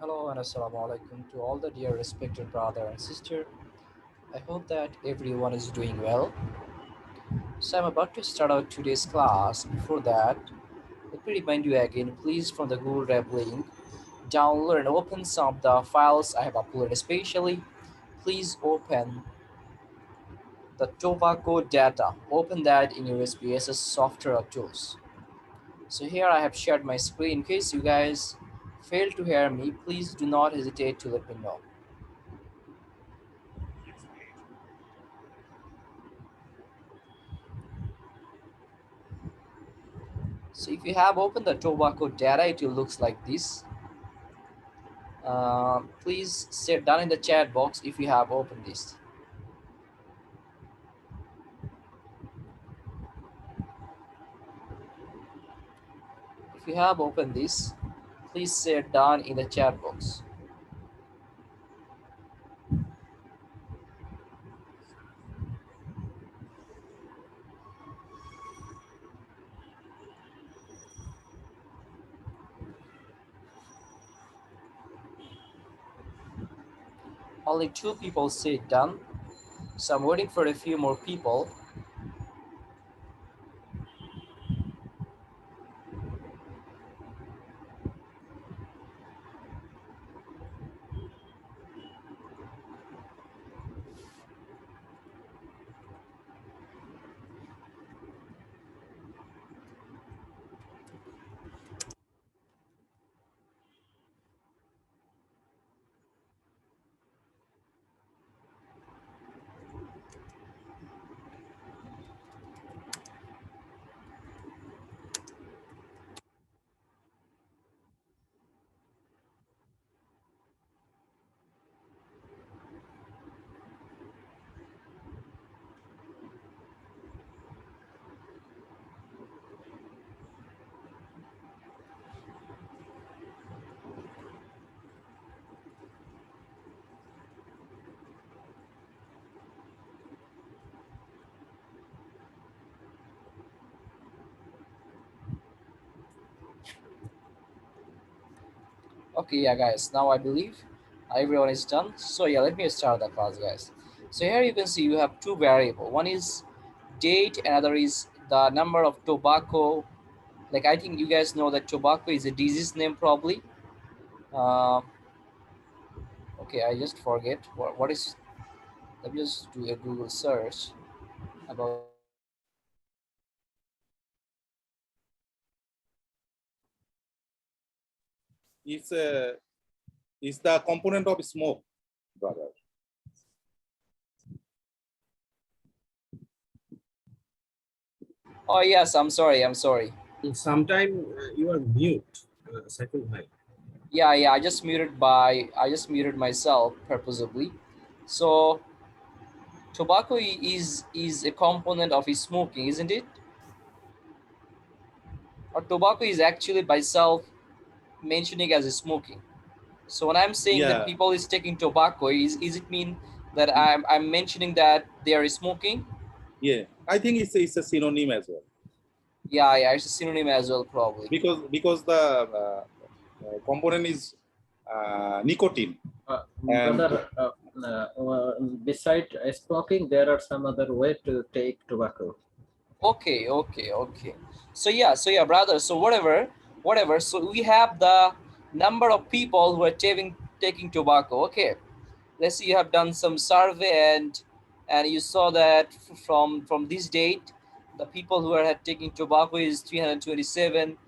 Hello and assalamu alaikum to all the dear respected brother and sister. I hope that everyone is doing well. So I'm about to start out today's class. Before that, let me remind you again, please from the Google Drive link, download and open some of the files I have uploaded especially. Please open the tobacco data. Open that in your SPSS software or tools. So here I have shared my screen. In case you guys fail to hear me, please do not hesitate to let me know. So if you have opened the tobacco data, it will looks like this. Please say down in the chat box if you have opened this. If you have opened this, please say it down in the chat box. Only two people say it done. So I'm waiting for a few more people. Okay, yeah, guys. Now I believe everyone is done. So yeah, let me start the class, guys. So here you can see you have two variable. One is date, another is the number of tobacco. Like I think you guys know that tobacco is a disease name probably. Uh, okay, I just forget what is. Let me just do a Google search about is uh, is the component of smoke, brother. Oh yes, I'm sorry. I'm sorry. Sometime you are mute, second time. Yeah. I just muted myself purposely. So tobacco is a component of smoking, isn't it? Or tobacco is actually by self mentioning as smoking. So when I'm saying that Yeah, people is taking tobacco, is it mean that I'm mentioning that they are smoking? yeah. I think it's a synonym as well Yeah, it's a synonym as well probably. because the component is nicotine and Brother, beside smoking, there are some other way to take tobacco. Okay. So yeah, brother. So whatever. So we have the number of people who are taking tobacco. Okay, let's say you have done some survey and you saw that from this date, the people who are taking tobacco is 327.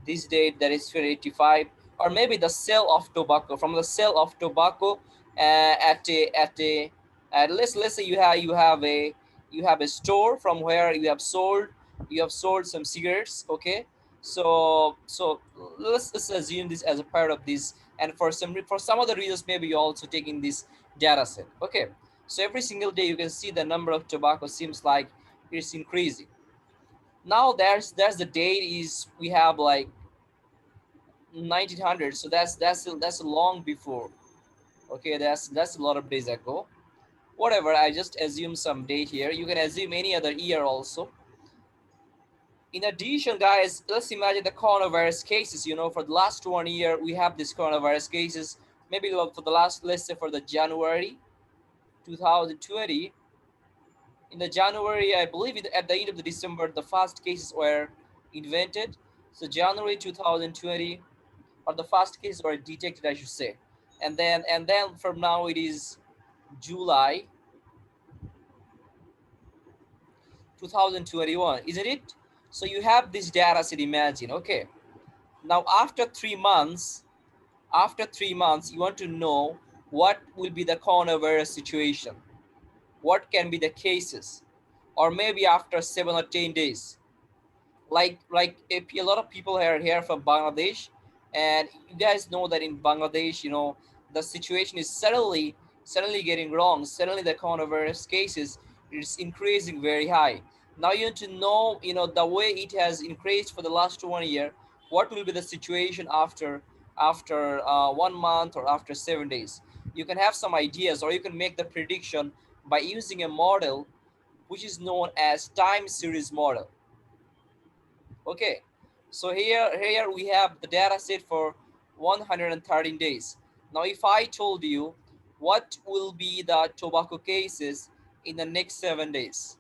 This date that is 385, or maybe the sale of tobacco from the sale of tobacco at let's say you have a store from where you have sold some cigarettes. Okay, so let's assume this as a part of this, and for some other reasons maybe you're also taking this data set. Okay, so every single day you can see the number of tobacco seems like it's increasing. Now there's the date is we have like 1900, so that's long before. Okay, that's a lot of days ago. Whatever, I just assume some date here. You can assume any other year also. In addition, guys, let's imagine the coronavirus cases. For the last 1 year we have this coronavirus cases maybe for the last, let's say for the January 2020. In the January, I believe at the end of the December, the first cases were invented. So January 2020, or the first cases were detected, I should say. And then from now it is July 2021, isn't it? So you have this data set, imagine. Okay. Now after 3 months, you want to know what will be the coronavirus situation, what can be the cases, or maybe after 7 or 10 days. Like a lot of people are here from Bangladesh, and you guys know that in Bangladesh, the situation is suddenly getting wrong. Suddenly the coronavirus cases is increasing very high. Now you need to know, the way it has increased for the last 1 year. What will be the situation after 1 month or after 7 days? You can have some ideas, or you can make the prediction by using a model which is known as time series model. Okay, so here we have the data set for 113 days. Now, if I told you what will be the tobacco cases in the next 7 days,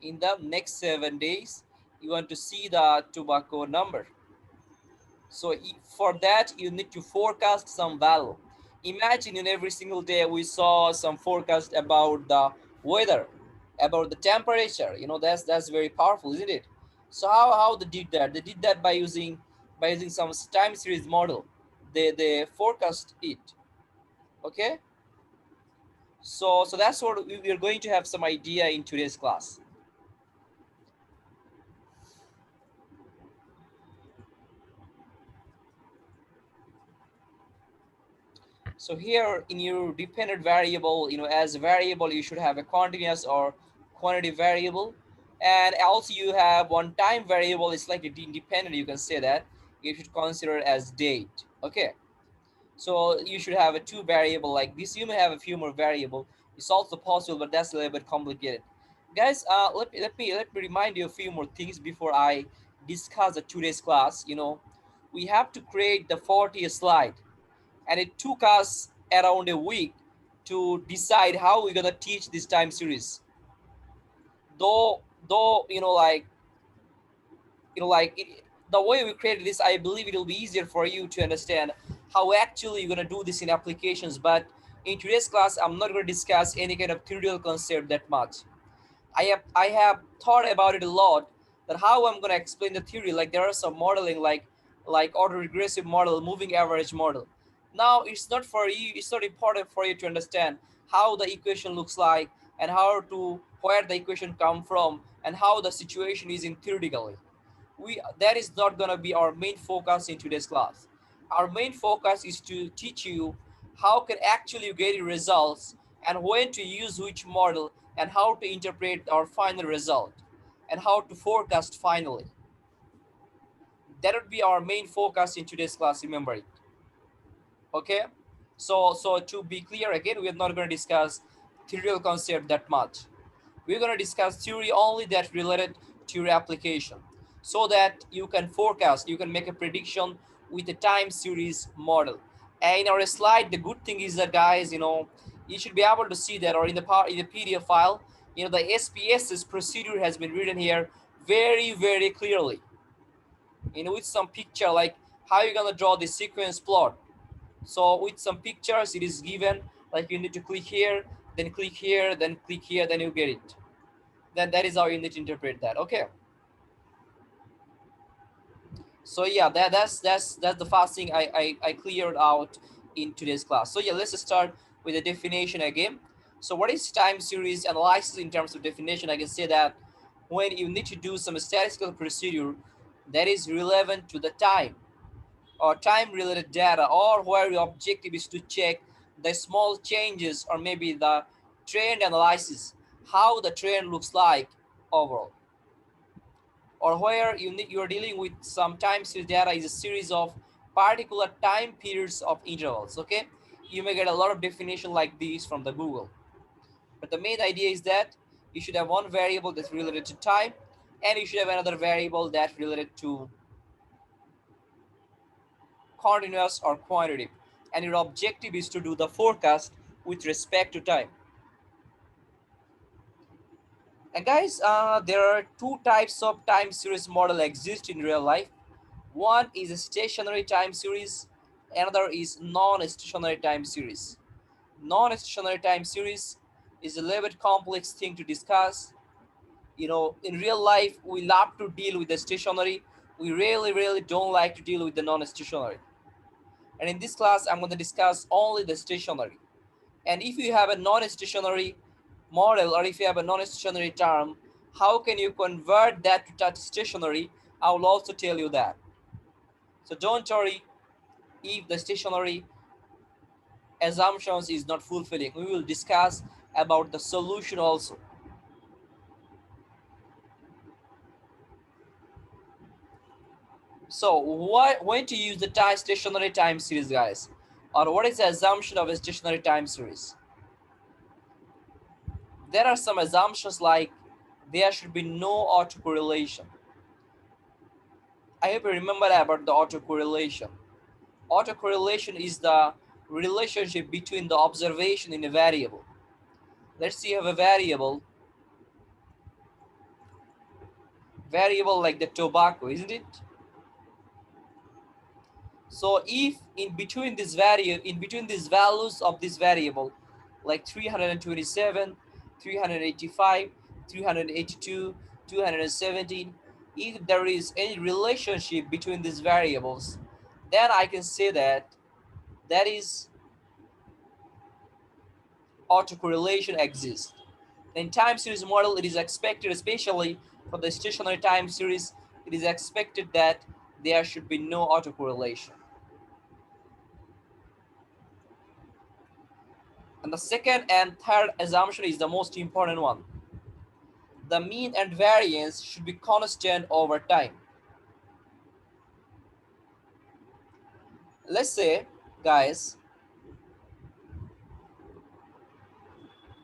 in the next 7 days, you want to see the tobacco number. So for that, you need to forecast some value. Imagine in every single day we saw some forecast about the weather, about the temperature. That's very powerful, isn't it? So how they did that? They did that by using some time series model. They forecast it. Okay. So that's what we're going to have some idea in today's class. So here in your dependent variable, as a variable, you should have a continuous or quantity variable. And also you have one time variable. It's like independent, you can say that. You should consider it as date. Okay. So you should have a two variable like this. You may have a few more variable. It's also possible, but that's a little bit complicated. Guys, let me remind you a few more things before I discuss the today's class. We have to create the 40 slide, and it took us around a week to decide how we're gonna teach this time series. Though the way we created this, I believe it will be easier for you to understand how actually you're gonna do this in applications. But in today's class, I'm not gonna discuss any kind of theoretical concept that much. I have thought about it a lot, that how I'm gonna explain the theory. Like there are some modeling like autoregressive model, moving average model. Now it's not for you. It's not important for you to understand how the equation looks like, and where the equation come from, and how the situation is in theoretically. That is not gonna be our main focus in today's class. Our main focus is to teach you how can actually you get results, and when to use which model, and how to interpret our final result, and how to forecast finally. That would be our main focus in today's class, remember it. Okay. So to be clear again, we are not going to discuss theoretical concept that much. We're going to discuss theory only that related to your application, so that you can forecast, you can make a prediction with a time series model. And in our slide, the good thing is that, guys, you should be able to see that, or in the PDF file, the SPSS procedure has been written here very, very clearly, with some picture, like how you're going to draw the sequence plot. So with some pictures, it is given, like you need to click here, then click here, then click here, then you get it. Then that is how you need to interpret that. Okay. So yeah, that's the first thing I cleared out in today's class. So yeah, let's start with the definition again. So what is time series analysis in terms of definition? I can say that when you need to do some statistical procedure that is relevant to the time, or time related data, or where your objective is to check the small changes, or maybe the trend analysis, how the trend looks like overall, or where you're dealing with some time series data is a series of particular time periods of intervals. Okay, you may get a lot of definition like these from the Google, but the main idea is that you should have one variable that's related to time, and you should have another variable that's related to continuous or quantitative, and your objective is to do the forecast with respect to time. And guys, there are two types of time series model exist in real life. One is a stationary time series, another is non-stationary time series. Non-stationary time series is a little bit complex thing to discuss. You know, in real life, we love to deal with the stationary. We really don't like to deal with the non-stationary. And in this class, I'm going to discuss only the stationary. And if you have a non-stationary model, or if you have a non-stationary term, how can you convert that to stationary? I will also tell you that. So don't worry if the stationary assumptions is not fulfilling. We will discuss about the solution also. So when to use the stationary time series, guys? Or what is the assumption of a stationary time series? There are some assumptions like there should be no autocorrelation. I hope you remember about the autocorrelation. Autocorrelation is the relationship between the observation in a variable. Let's say you have a variable like the tobacco, isn't it? So if in between these values of this variable, like 327, 385, 382, 217, if there is any relationship between these variables, then I can say that that is autocorrelation exists. In time series model, it is expected, especially for the stationary time series, it is expected that there should be no autocorrelation. And the second and third assumption is the most important one. The mean and variance should be constant over time. Let's say, guys,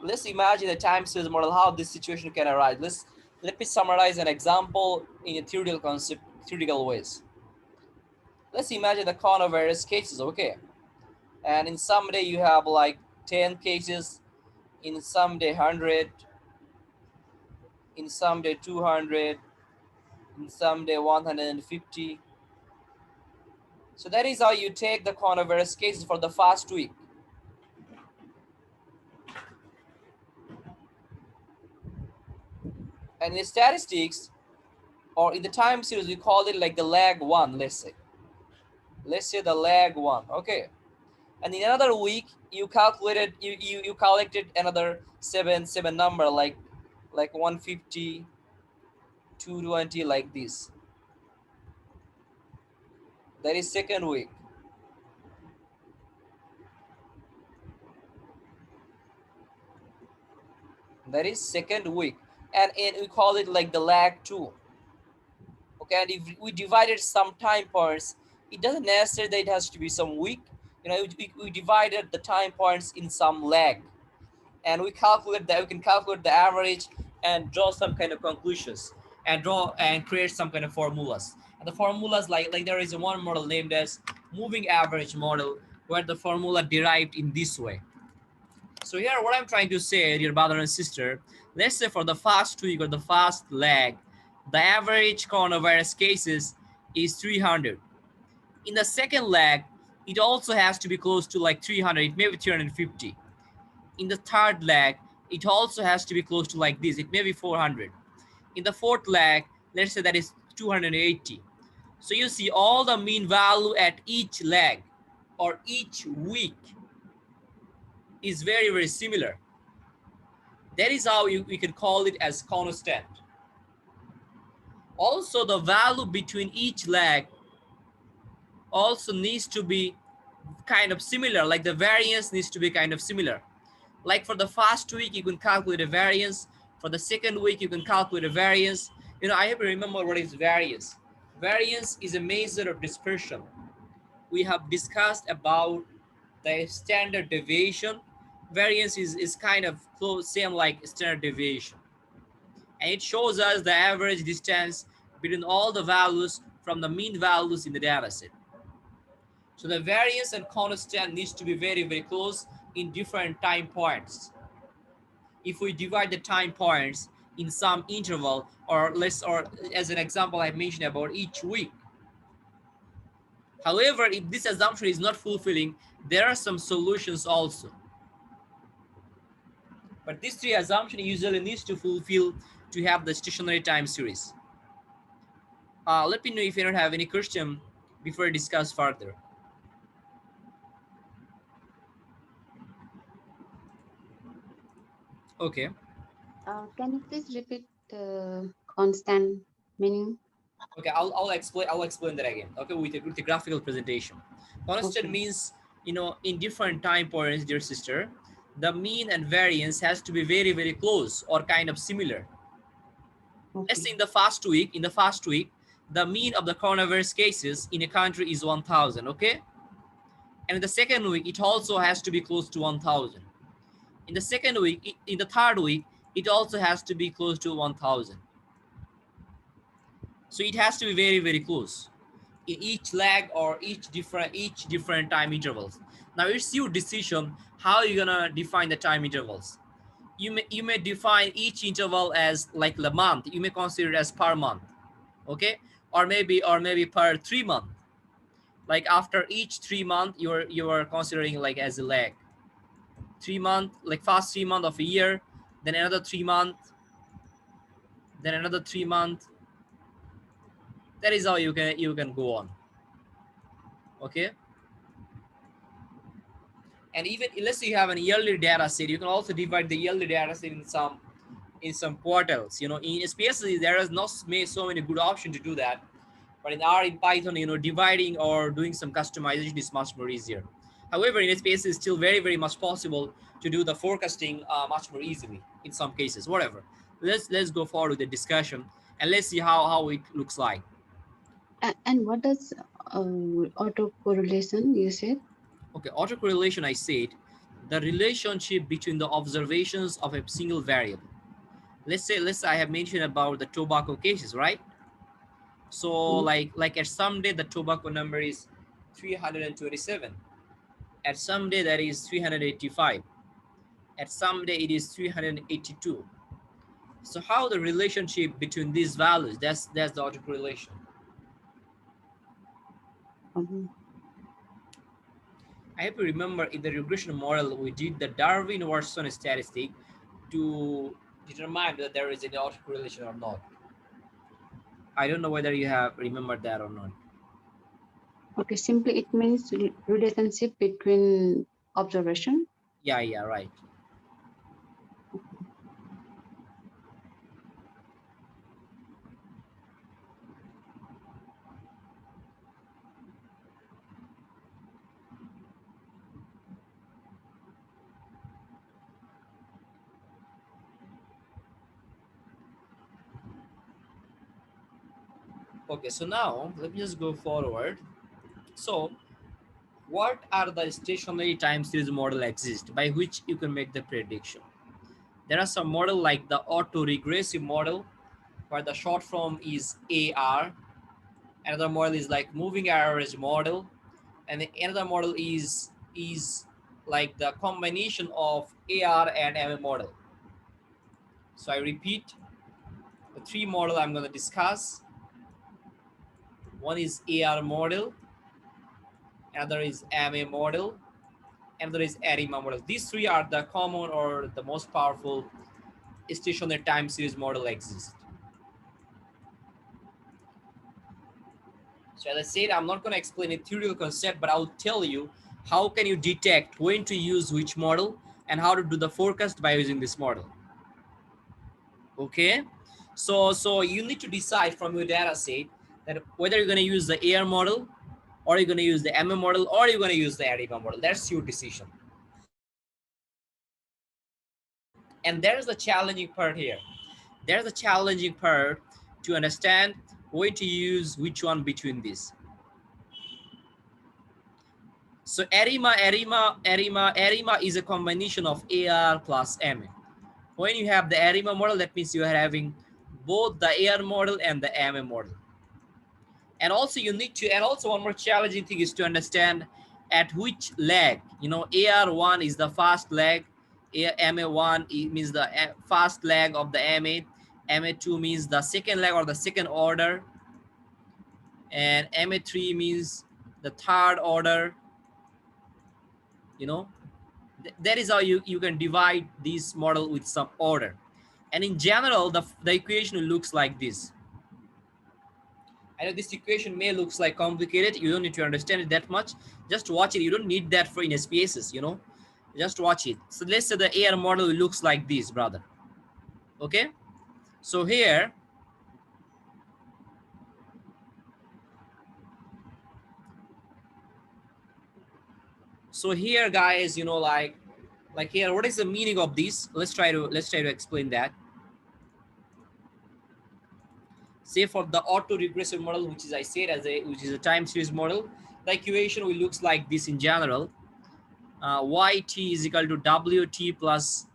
let's imagine a time series model, how this situation can arise. Let me summarize an example in a theoretical ways. Let's imagine the coronavirus cases, okay? And in some day you have like 10 cases, in some day 100, in some day 200, in some day 150. So that is how you take the coronavirus cases for the first week. And in statistics, or in the time series, we call it like the lag one, let's say the lag one, okay? And in another week you collected another seven number, like 150, 220, like this. That is second week. That is second week. And we call it like the lag 2. Okay, and if we divided some time points, it doesn't necessarily that it has to be some week. You know, we divided the time points in some lag, and we can calculate the average and draw some kind of conclusions, and draw and create some kind of formulas. And the formulas, like there is one model named as moving average model, where the formula derived in this way. So here what I'm trying to say, dear brother and sister, let's say for the first week or the first leg, the average coronavirus cases is 300. In the second leg, it also has to be close to like 300, it may be 350. In the third leg, it also has to be close to like this, it may be 400. In the fourth leg, let's say that is 280. So you see all the mean value at each leg or each week is very similar. That is how we can call it as constant. Also, the value between each leg also needs to be kind of similar, like the variance needs to be kind of similar. Like for the first week, you can calculate a variance. For the second week, you can calculate a variance. You know, I have to remember what is variance. Variance is a measure of dispersion. We have discussed about the standard deviation. Variance is kind of close, same like standard deviation. And it shows us the average distance between all the values from the mean values in the data set. So the variance and constant needs to be very, very close in different time points. If we divide the time points in some interval, or less, or as an example I mentioned about each week. However, if this assumption is not fulfilling, there are some solutions also. But these three assumptions usually needs to fulfill to have the stationary time series. Let me know if you don't have any question before I discuss further. Okay. Can you please repeat the constant meaning? Okay, I'll explain that again. Okay, with the graphical presentation. Constant Okay. means, in different time points, dear sister, the mean and variance has to be very, very close or kind of similar. Let's say Okay. in the first week, the mean of the coronavirus cases in a country is 1,000. Okay, and in the second week, it also has to be close to 1,000. In the second week, in the third week, it also has to be close to 1,000. So it has to be very, very close in each lag or each different time intervals. Now it's your decision how you're gonna define the time intervals. You may define each interval as like the month. You may consider it as per month, okay, or maybe per 3 month. Like after each 3 month, you're considering like as a lag. 3 month, like first 3 month of a year, then another 3 month, then another 3 month. That is how you can go on, okay. And even let's say you have an yearly data set, you can also divide the yearly data set in some quarters. In SPSS there is not so many good options to do that, but in Python, dividing or doing some customization is much more easier. However, in SPSS it's still very, very much possible to do the forecasting much more easily in some cases. Whatever. Let's go forward with the discussion, and let's see how it looks like. And what does autocorrelation you said? Okay, autocorrelation, I said, the relationship between the observations of a single variable. Let's say I have mentioned about the tobacco cases, right? So Mm. like at some day the tobacco number is 327. At some day that is 385. At some day it is 382. So how the relationship between these values, that's the autocorrelation. Um, I have to remember in the regression model we did the Darwin-Watson statistic to determine whether there is any autocorrelation or not. I don't know whether you have remembered that or not. okay, simply it means relationship between observation. Yeah, right. Okay, so now let me just go forward. So what are the stationary time series model exist by which you can make the prediction? There are some model like the autoregressive model where the short form is AR. Another model is like moving average model, and another model is like the combination of AR and MA model. So I repeat the three model I'm going to discuss. One is AR model, another is MA model, another is ARIMA model. These three are the common or the most powerful stationary time series model exist. So as I said, I'm not going to explain a theoretical concept, but I'll tell you how can you detect when to use which model and how to do the forecast by using this model. Okay, so you need to decide from your data set that whether you're going to use the AR model, or you're going to use the MM model, or you're going to use the ARIMA model. That's your decision. And there's the challenging part here. There's a challenging part to understand when to use which one between these. So ARIMA is a combination of AR plus MA. When you have the ARIMA model, that means you are having both the AR model and the MA model. And also you need to, and also one more challenging thing is to understand at which leg, you know, AR1 is the fast leg, MA1 means the fast leg of the MA2 means the second leg or the second order, and MA3 means the third order, you know. That is how you can divide this model with some order. And in general, the equation looks like this. I know this equation may looks like complicated. You don't need to understand it that much. Just watch it. You don't need that for in SPSS, you know. Just watch it. So let's say the AR model looks like this, brother. Okay. So here, guys, you know, like here, what is the meaning of this? Let's try to explain that. Say for the auto-regressive model, which is I said as which is a time series model, the equation will looks like this in general. Yt is equal to Wt plus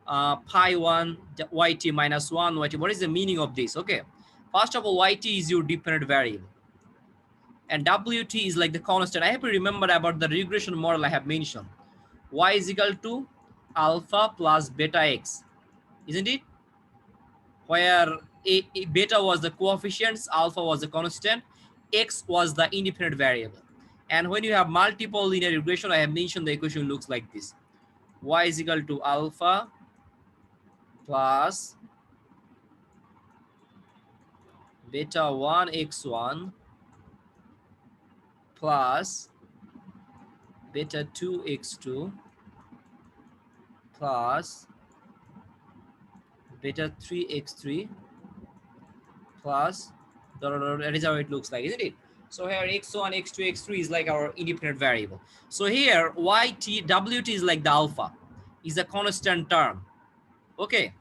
pi 1 Yt minus 1 Yt. What is the meaning of this? Okay, first of all, Yt is your dependent variable and Wt is like the constant. I have to remember about the regression model I have mentioned. Y is equal to alpha plus beta x, isn't it? Where beta was the coefficients, alpha was the constant, x was the independent variable. And when you have multiple linear regression, I have mentioned the equation looks like this. Y is equal to alpha plus beta 1 x1 plus beta 2 x2 plus beta 3 x3 plus that is how it looks like, isn't it? So here x1, x2, x3 is like our independent variable. So here Wt is like the alpha, is a constant term. Okay,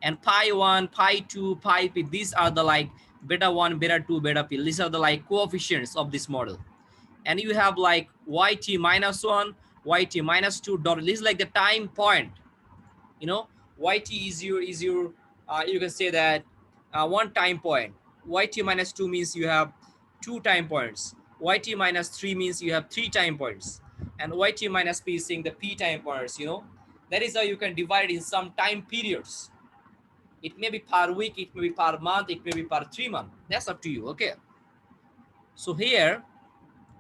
and pi 1, pi 2, pi p, these are the like beta 1, beta 2, beta p. These are the like coefficients of this model. And you have like Yt minus 1, Yt minus 2 dot. This is like the time point, you know. Yt is your you can say that one time point. Yt minus 2 means you have 2 time points. Yt minus 3 means you have 3 time points. And Yt minus p is saying the p time points, you know. That is how you can divide it in some time periods. It may be per week, it may be per month, it may be per 3 months. That's up to you, okay? So here,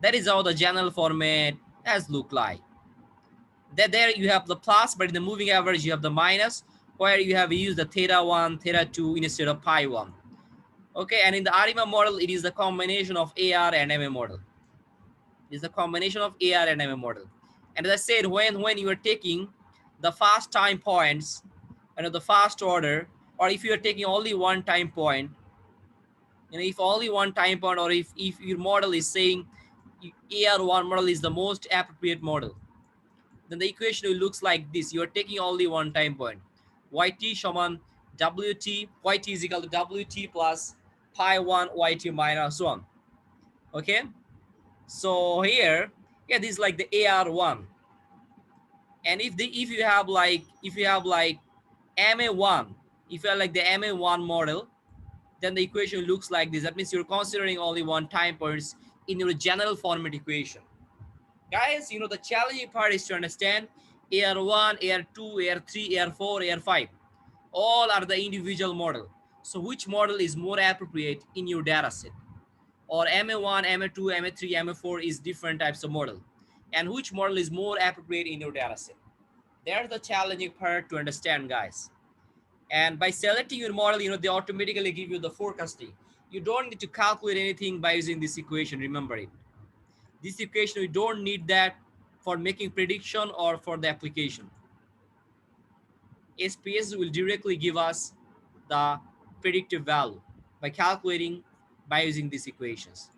that is how the general format has looked like. That there you have the plus, but in the moving average, you have the minus, where you have used the theta 1, theta 2 instead of pi 1. Okay, and in the ARIMA model, it is the combination of AR and MA model. It is the combination of AR and MA model. And as I said, when you are taking the fast time points, you know, the fast order, or if you are taking only one time point, you know, if only one time point, or if your model is saying AR1 model is the most appropriate model, then the equation looks like this. You are taking only one time point. Yt shaman Wt, Yt is equal to Wt plus pi 1 Yt minus 1. Okay, so here, yeah, this is like the AR1. And if you have like MA1, if you are like the MA1 model, then the equation looks like this. That means you're considering only one time points in your general format equation. Guys, you know, the challenging part is to understand AR1, AR2, AR3, AR4, AR5. All are the individual model. So which model is more appropriate in your data set? Or MA1, MA2, MA3, MA4 is different types of model. And which model is more appropriate in your data set? There's the challenging part to understand, guys. And by selecting your model, you know, they automatically give you the forecasting. You don't need to calculate anything by using this equation, remember it. This equation, we don't need that for making prediction or for the application. SPSS will directly give us the predictive value by calculating, by using these equations.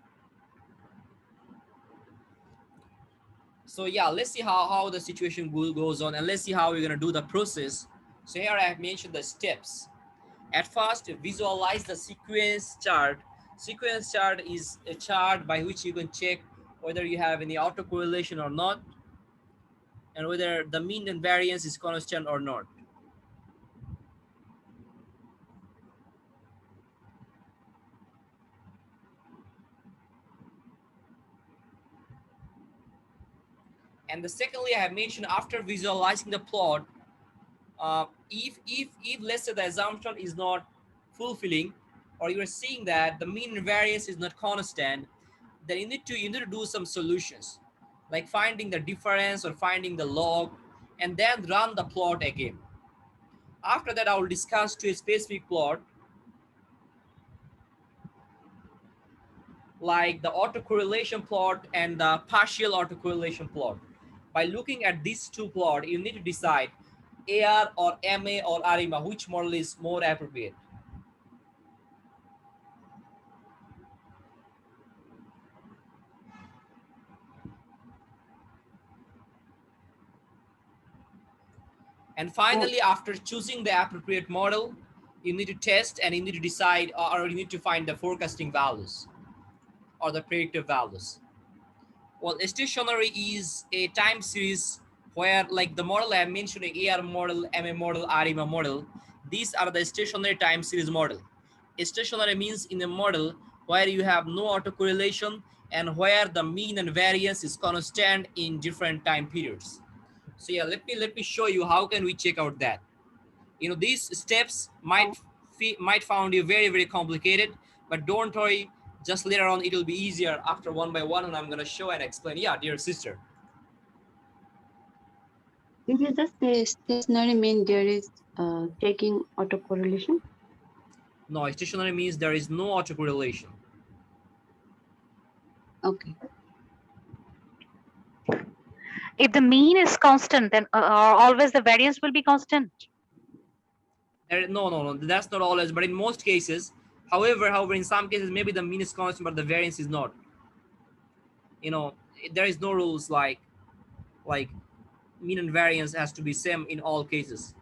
So yeah, let's see how the situation goes on, and let's see how we're gonna do the process. So here I have mentioned the steps. At first, visualize the sequence chart. Sequence chart is a chart by which you can check whether you have any autocorrelation or not, and whether the mean and variance is constant or not. And the secondly, I have mentioned after visualizing the plot, if let's say the assumption is not fulfilling, or you are seeing that the mean variance is not constant, then you need to do some solutions, like finding the difference or finding the log, and then run the plot again. After that, I will discuss to a specific plot, like the autocorrelation plot and the partial autocorrelation plot. By looking at these two plots, you need to decide AR or MA or ARIMA, which model is more appropriate. And finally, after choosing the appropriate model, you need to test and you need to decide, or you need to find the forecasting values or the predictive values. Well, stationary is a time series where, like the model I am mentioning, AR model, MA model, ARIMA model, these are the stationary time series model. Stationary means in a model where you have no autocorrelation and where the mean and variance is constant in different time periods. So yeah, let me show you how can we check out that. You know, these steps might found you very complicated, but don't worry, just later on it will be easier after one by one, and I'm going to show and explain. Yeah, dear sister. Did you just say stationary mean there is taking autocorrelation? No, stationary means there is no autocorrelation. Okay. If the mean is constant, then always the variance will be constant. No, that's not always, but in most cases. However, in some cases, maybe the mean is constant, but the variance is not. You know, there is no rules like mean and variance has to be same in all cases.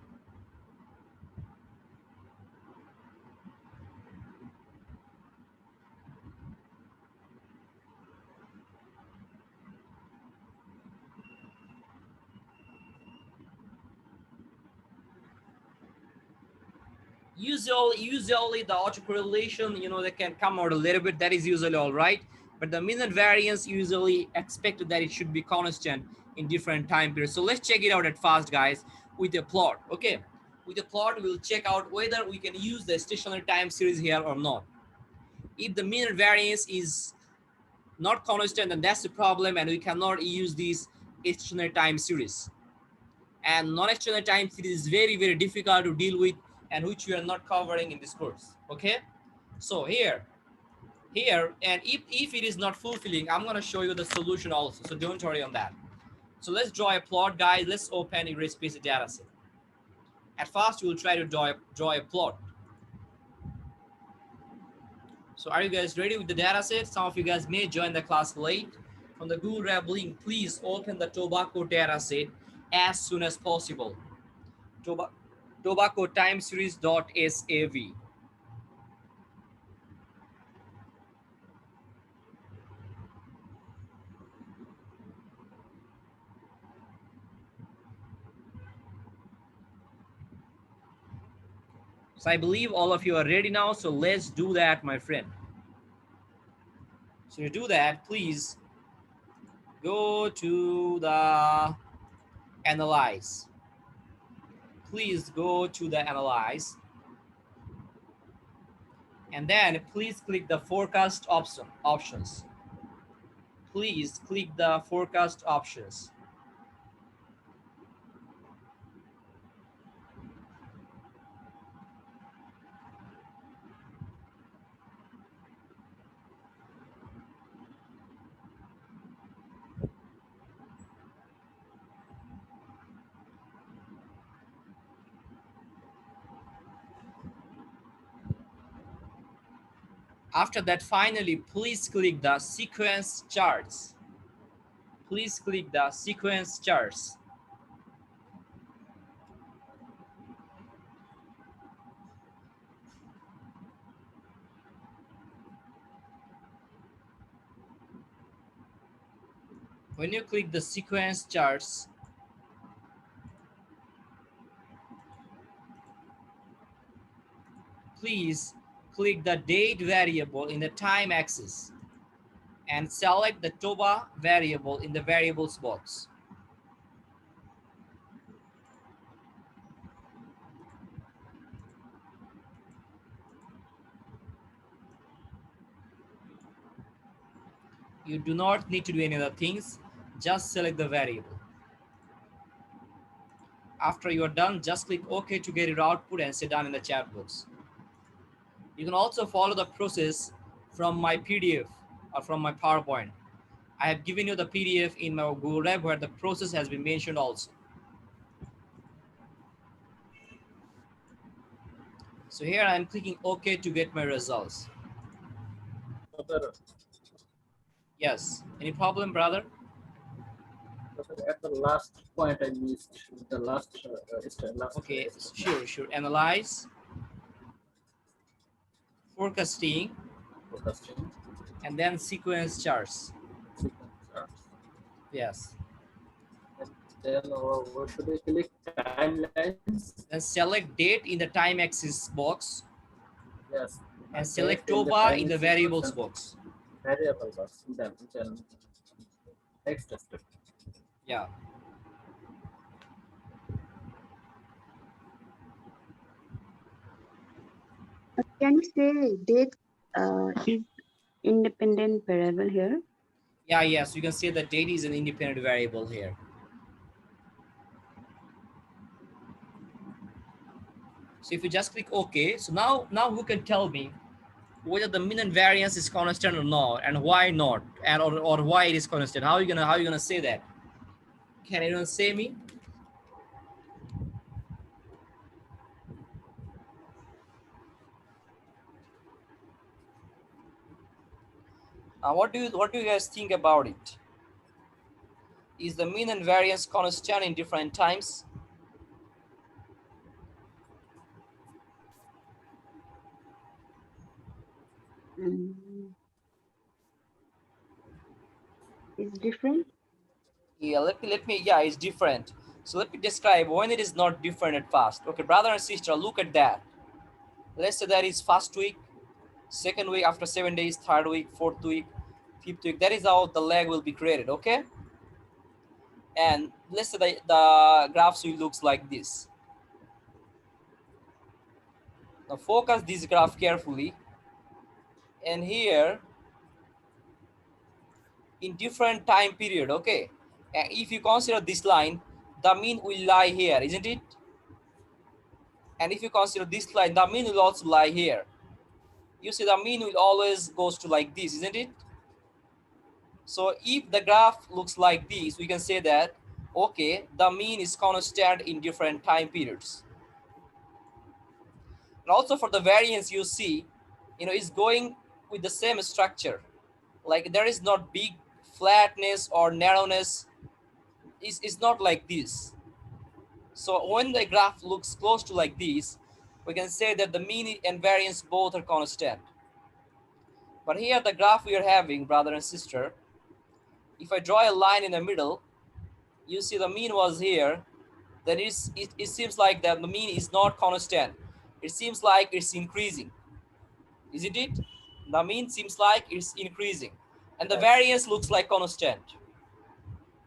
Usually the autocorrelation, you know, they can come out a little bit. That is usually all right, but the mean and variance usually expected that it should be constant in different time periods. So let's check it out at fast, guys, with a plot. Okay, with a plot we'll check out whether we can use the stationary time series here or not. If the mean and variance is not constant, then that's the problem, and we cannot use this stationary time series. And non-stationary time series is very difficult to deal with, and which we are not covering in this course. Okay, so here, and if it is not fulfilling, I'm going to show you the solution also, so don't worry on that. So let's draw a plot, guys. Let's open a SPSS data set. At first we will try to draw a plot. So are you guys ready with the data set? Some of you guys may join the class late. From the Google Drive link, please open the tobacco data set as soon as possible. Tobacco time series.sav. So I believe all of you are ready now. So let's do that, my friend. So to do that, please go to the analyze. Please go to the analyze. And then please click the forecast options. Please click the forecast options. After that, finally, please click the sequence charts. Please click the sequence charts. When you click the sequence charts, please click the date variable in the time axis and select the TOBA variable in the variables box. You do not need to do any other things. Just select the variable. After you are done, just click OK to get your output and say done in the chat box. You can also follow the process from my PDF or from my PowerPoint. I have given you the PDF in my Google Drive where the process has been mentioned also. So here I'm clicking OK to get my results. Yes. Any problem, brother? At the last point, I missed the last. Okay, sure. Analyze, forecasting, Forecasting. and then sequence charts. Yes. Then what should we click? Timelines. Then select date in the time axis box. Yes. And select TOBA in the variables box. Variable box. Then next step. Yeah. Can you say date is independent variable here? Yeah, yes, you can say that date is an independent variable here. So if you just click OK, so now who can tell me whether the mean and variance is constant or not, and why not, and or why it is constant? How are you gonna say that? Can anyone say me? What do you guys think about it? Is the mean and variance constant in different times? It's different. Yeah, let me, yeah, it's different. So let me describe when it is not different at first. Okay, brother and sister, look at that. Let's say that is first week, second week after 7 days, third week, fourth week, fifth week. That is how the lag will be created, okay? And let's say the graphs will looks like this. Now focus this graph carefully. And here, in different time period, okay? And if you consider this line, the mean will lie here, isn't it? And if you consider this line, the mean will also lie here. You see the mean will always goes to like this, isn't it? So if the graph looks like this, we can say that, okay, the mean is constant in different time periods. And also for the variance, you see, it's going with the same structure. Like there is not big flatness or narrowness. It's not like this. So when the graph looks close to like this, we can say that the mean and variance both are constant. But here the graph we are having, brother and sister, if I draw a line in the middle, you see the mean was here, then it seems like that the mean is not constant. It seems like it's increasing. Isn't it? The mean seems like it's increasing. And the variance looks like constant.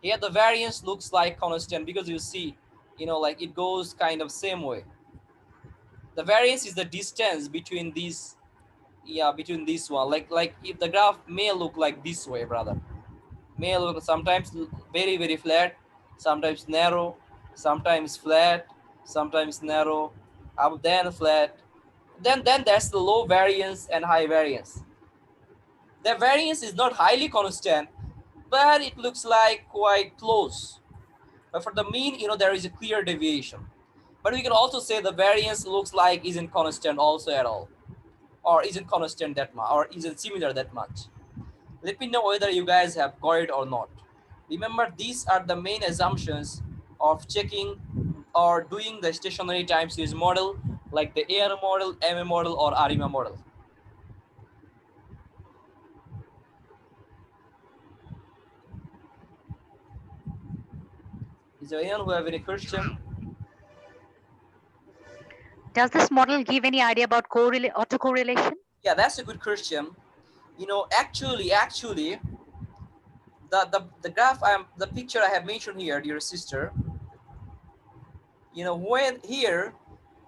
Here the variance looks like constant because you see, like it goes kind of same way. The variance is the distance between these, between this one. Like if the graph may look like this way, brother. May look sometimes very, very flat, sometimes narrow, sometimes flat, sometimes narrow, up then flat. Then that's the low variance and high variance. The variance is not highly constant, but it looks like quite close. But for the mean, there is a clear deviation. But we can also say the variance looks like isn't constant also at all, or isn't constant that much, or isn't similar that much. Let me know whether you guys have got it or not. Remember, these are the main assumptions of checking or doing the stationary time series model, like the AR model, MA model, or ARIMA model. Is there anyone who have any question? Does this model give any idea about autocorrelation? Yeah, that's a good question. Actually, the graph the picture I have mentioned here, dear sister. When here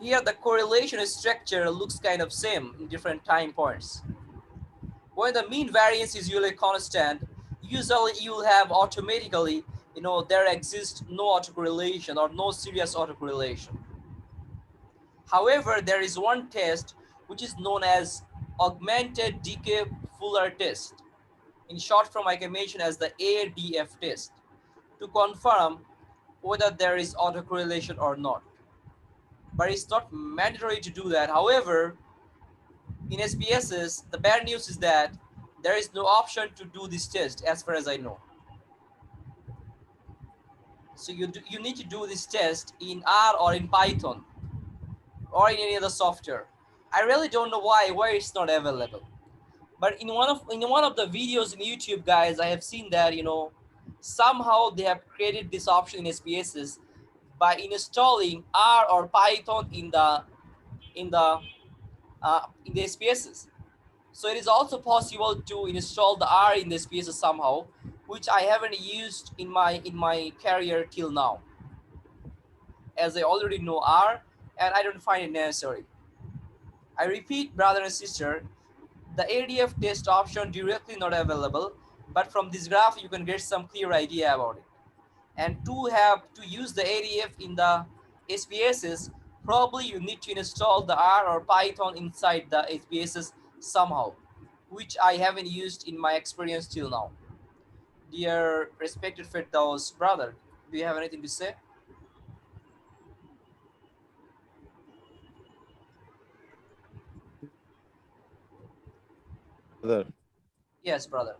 the correlation structure looks kind of same in different time points. When the mean variance is usually constant, usually you'll have automatically, there exists no autocorrelation or no serious autocorrelation. However, there is one test which is known as augmented decay Fuller test. In short form, I can mention as the ADF test to confirm whether there is autocorrelation or not. But it's not mandatory to do that. However, in SPSS, the bad news is that there is no option to do this test as far as I know. So you need to do this test in R or in Python or in any other software. I really don't know why it's not available. But in one of the videos in YouTube, guys, I have seen that somehow they have created this option in SPSS by installing R or Python in the SPSS. So it is also possible to install the R in the SPSS somehow, which I haven't used in my career till now, as I already know R and I don't find it necessary. I repeat, brother and sister, the ADF test option directly not available, but from this graph you can get some clear idea about it. And to use the ADF in the SPSS, probably you need to install the R or Python inside the SPSS somehow, which I haven't used in my experience till now. Dear respected Firdaus brother, do you have anything to say? Brother. Yes, brother.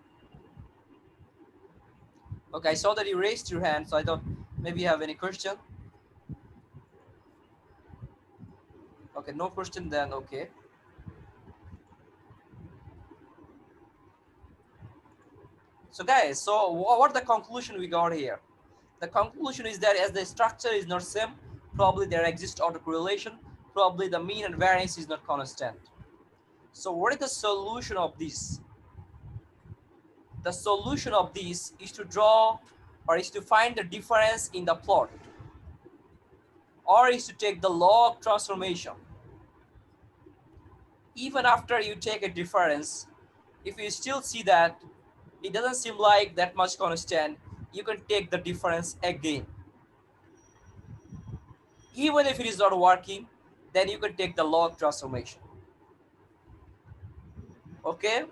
Okay, I saw that you raised your hand, so I thought maybe you have any question. Okay, no question then. Okay. So guys, so what the conclusion we got here? The conclusion is that as the structure is not same, probably there exists autocorrelation, probably the mean and variance is not constant. So what is the solution of this? The solution of this is to draw or is to find the difference in the plot, or is to take the log transformation. Even after you take a difference, if you still see that it doesn't seem like that much constant, you can take the difference again. Even if it is not working, then you can take the log transformation. Okay,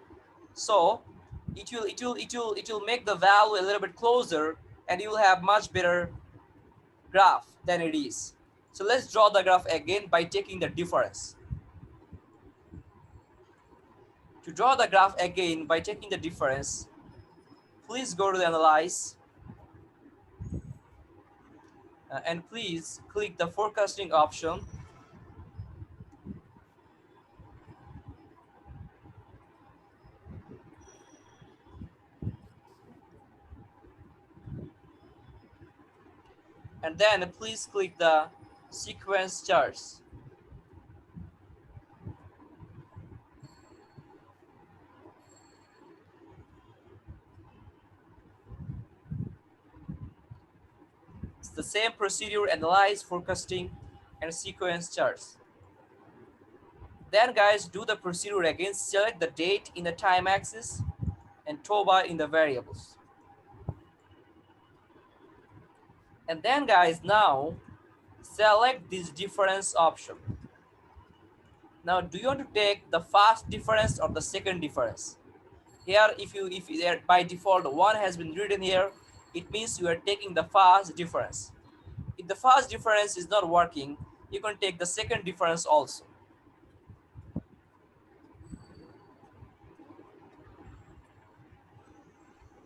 so it will make the value a little bit closer and you will have much better graph than it is. So let's draw the graph again by taking the difference. To draw the graph again by taking the difference, please go to the analyze and please click the forecasting option. And then please click the sequence charts. It's the same procedure, analyze, forecasting, and sequence charts. Then guys, do the procedure again, select the date in the time axis and TOBA in the variables. And then guys, now select this difference option. Now, do you want to take the first difference or the second difference? Here, if there by default one has been written here, it means you are taking the first difference. If the first difference is not working, you can take the second difference also.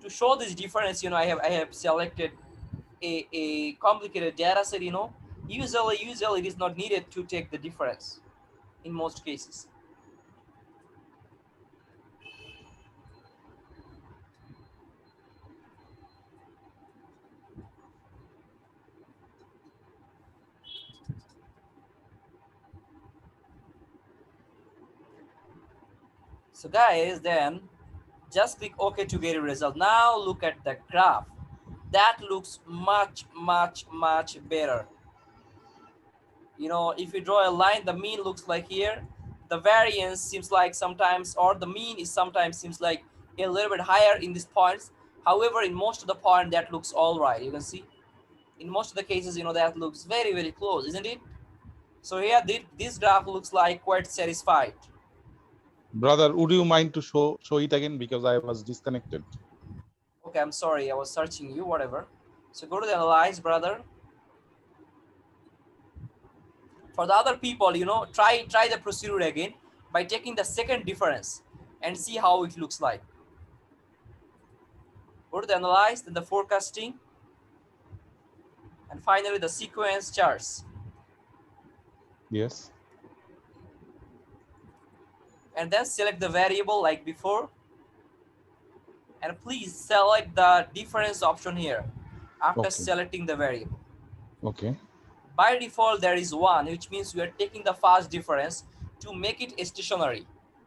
To show this difference, I have selected a complicated data set. Usually it is not needed to take the difference in most cases. So guys, then just click OK to get a result. Now look at the graph. That looks much better. If you draw a line, the mean looks like here. The variance seems like sometimes, or the mean is sometimes seems like a little bit higher in these points, However, in most of the point that looks all right. You can see in most of the cases, that looks very, very close, isn't it? So here this graph looks like quite satisfied. Brother, would you mind to show it again, because I was disconnected? Okay, I'm sorry, I was searching you, whatever. So go to the analyze, brother. For the other people, try the procedure again by taking the second difference and see how it looks like. Go to the analyze, then the forecasting, and finally the sequence charts. Yes. And then select the variable like before, and please select the difference option here after Okay. selecting the variable. Okay. By default there is 1, which means we are taking the fast difference to make it stationary,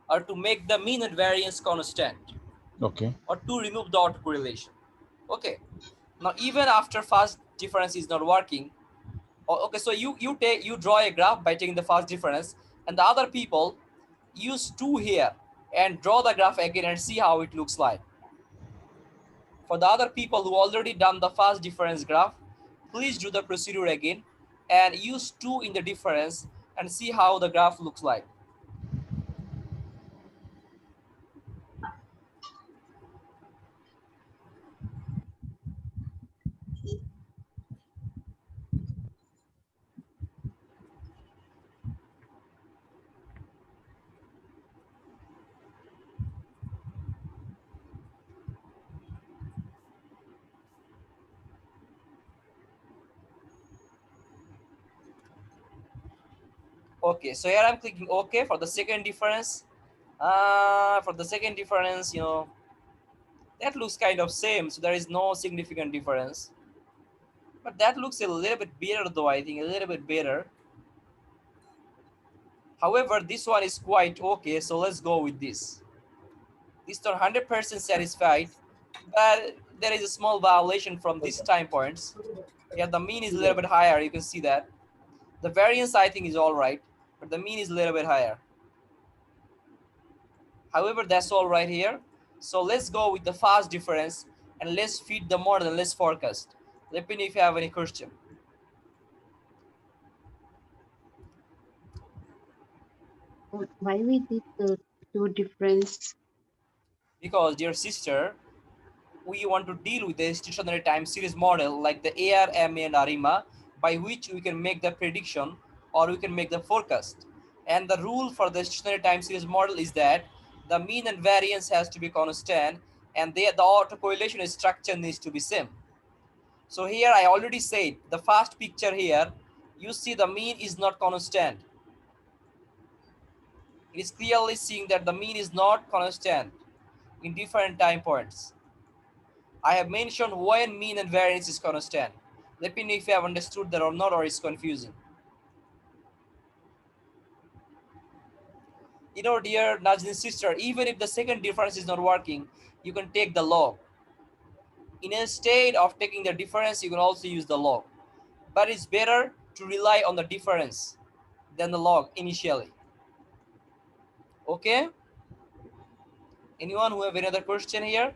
or to make the mean and variance constant, Okay. or to remove the autocorrelation. Okay, now even after fast difference is not working, okay, so you draw a graph by taking the fast difference, and the other people use 2 here and draw the graph again and see how it looks like. For the other people who already done the fast difference graph, please do the procedure again and use 2 in the difference and see how the graph looks like. Okay, so here I'm clicking OK for the second difference. For the second difference, that looks kind of same, so there is no significant difference. But that looks a little bit better though, I think, a little bit better. However, this one is quite okay, so let's go with this. This is not 100% satisfied, but there is a small violation from these time points. Yeah, the mean is a little bit higher, you can see that. The variance I think is all right, but the mean is a little bit higher. However, that's all right here. So let's go with the fast difference and let's feed the model and let's forecast. Let me know if you have any question. Why we did the two difference? Because dear sister, we want to deal with the stationary time series model like the AR, MA, and ARIMA, by which we can make the prediction or we can make the forecast. And the rule for the stationary time series model is that the mean and variance has to be constant, and the autocorrelation structure needs to be same. So here I already said the first picture here, you see the mean is not constant. It is clearly seeing that the mean is not constant in different time points. I have mentioned when mean and variance is constant. Let me know if you have understood that or not, or it's confusing. Dear Najlin's sister, even if the second difference is not working, you can take the log. Instead of taking the difference, you can also use the log. But it's better to rely on the difference than the log initially. Okay? Anyone who have any other question here?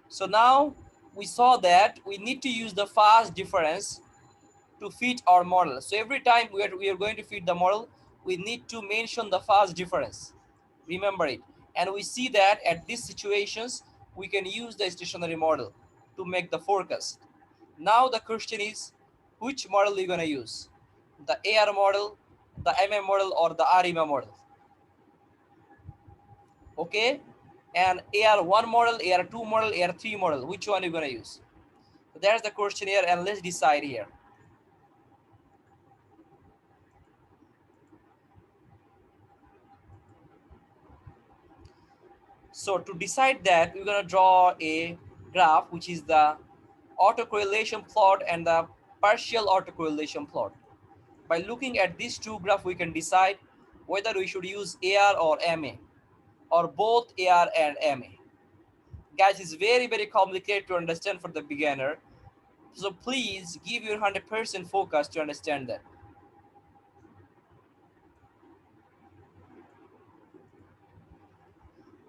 So now we saw that we need to use the fast difference to fit our model. So every time we are going to fit the model, we need to mention the fast difference. Remember it. And we see that at these situations, we can use the stationary model to make the forecast. Now the question is, which model are you going to use? The AR model, the MM model, or the RMA model? Okay? And AR1 model, AR2 model, AR3 model, which one are you going to use? So there's the question here, and let's decide here. So to decide that, we're going to draw a graph, which is the autocorrelation plot and the partial autocorrelation plot. By looking at these two graphs, we can decide whether we should use AR or MA, or both AR and MA. Guys, it's very, very complicated to understand for the beginner. So please give your 100% focus to understand that.